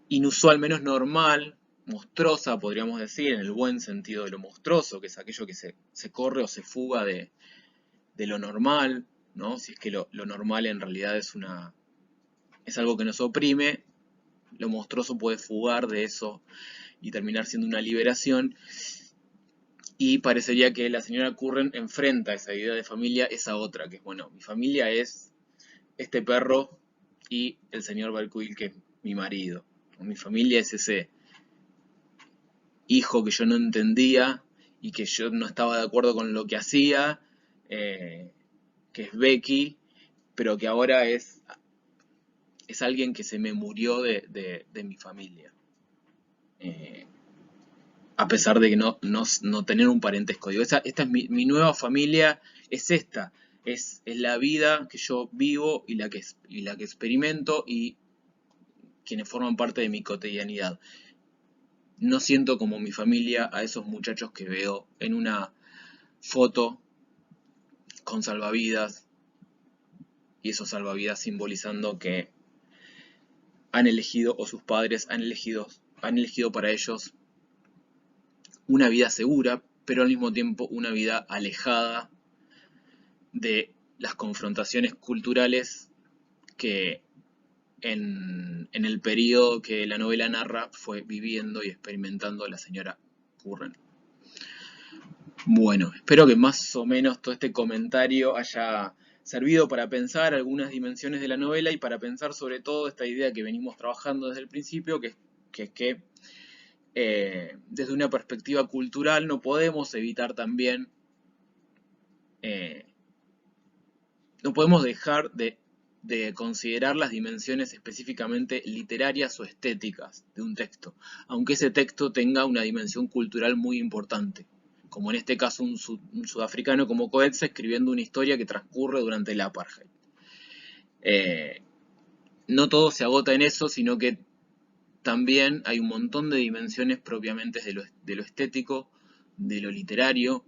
inusual, menos normal, monstruosa, podríamos decir, en el buen sentido de lo monstruoso, que es aquello que se corre o se fuga de lo normal, ¿no? Si es que lo normal en realidad es algo que nos oprime, lo monstruoso puede fugar de eso y terminar siendo una liberación. Y parecería que la señora Curren enfrenta esa idea de familia, esa otra, que es, bueno, mi familia es este perro y el señor Balcuil, que es mi marido. Mi familia es ese hijo que yo no entendía y que yo no estaba de acuerdo con lo que hacía, que es Becky, pero que ahora es alguien que se me murió de mi familia. A pesar de que no tener un parentesco. Digo, esta es mi nueva familia, es esta. Es la vida que yo vivo y la que experimento y quienes forman parte de mi cotidianidad. No siento como mi familia a esos muchachos que veo en una foto con salvavidas y esos salvavidas simbolizando que han elegido o sus padres han elegido para ellos una vida segura, pero al mismo tiempo una vida alejada de las confrontaciones culturales que en el periodo que la novela narra fue viviendo y experimentando la señora Curren. Bueno, espero que más o menos todo este comentario haya servido para pensar algunas dimensiones de la novela y para pensar sobre todo esta idea que venimos trabajando desde el principio, que desde una perspectiva cultural no podemos evitar también, eh, no podemos dejar de considerar las dimensiones específicamente literarias o estéticas de un texto, aunque ese texto tenga una dimensión cultural muy importante, como en este caso un sudafricano como Coetzee escribiendo una historia que transcurre durante el apartheid. Eh, no todo se agota en eso, sino que también hay un montón de dimensiones propiamente de lo estético, de lo literario,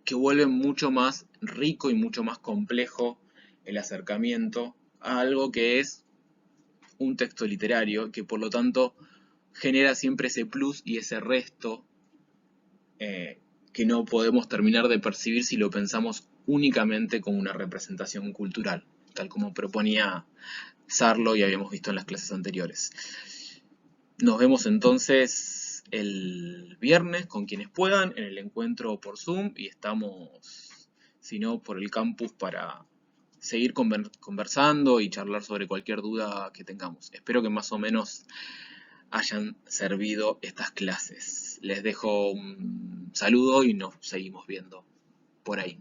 que vuelven mucho más rico y mucho más complejo el acercamiento a algo que es un texto literario, que por lo tanto genera siempre ese plus y ese resto eh, que no podemos terminar de percibir si lo pensamos únicamente como una representación cultural, tal como proponía Sarlo y habíamos visto en las clases anteriores. Nos vemos entonces el viernes con quienes puedan en el encuentro por Zoom y estamos, si no, por el campus para seguir conversando y charlar sobre cualquier duda que tengamos. Espero que más o menos hayan servido estas clases. Les dejo un saludo y nos seguimos viendo por ahí.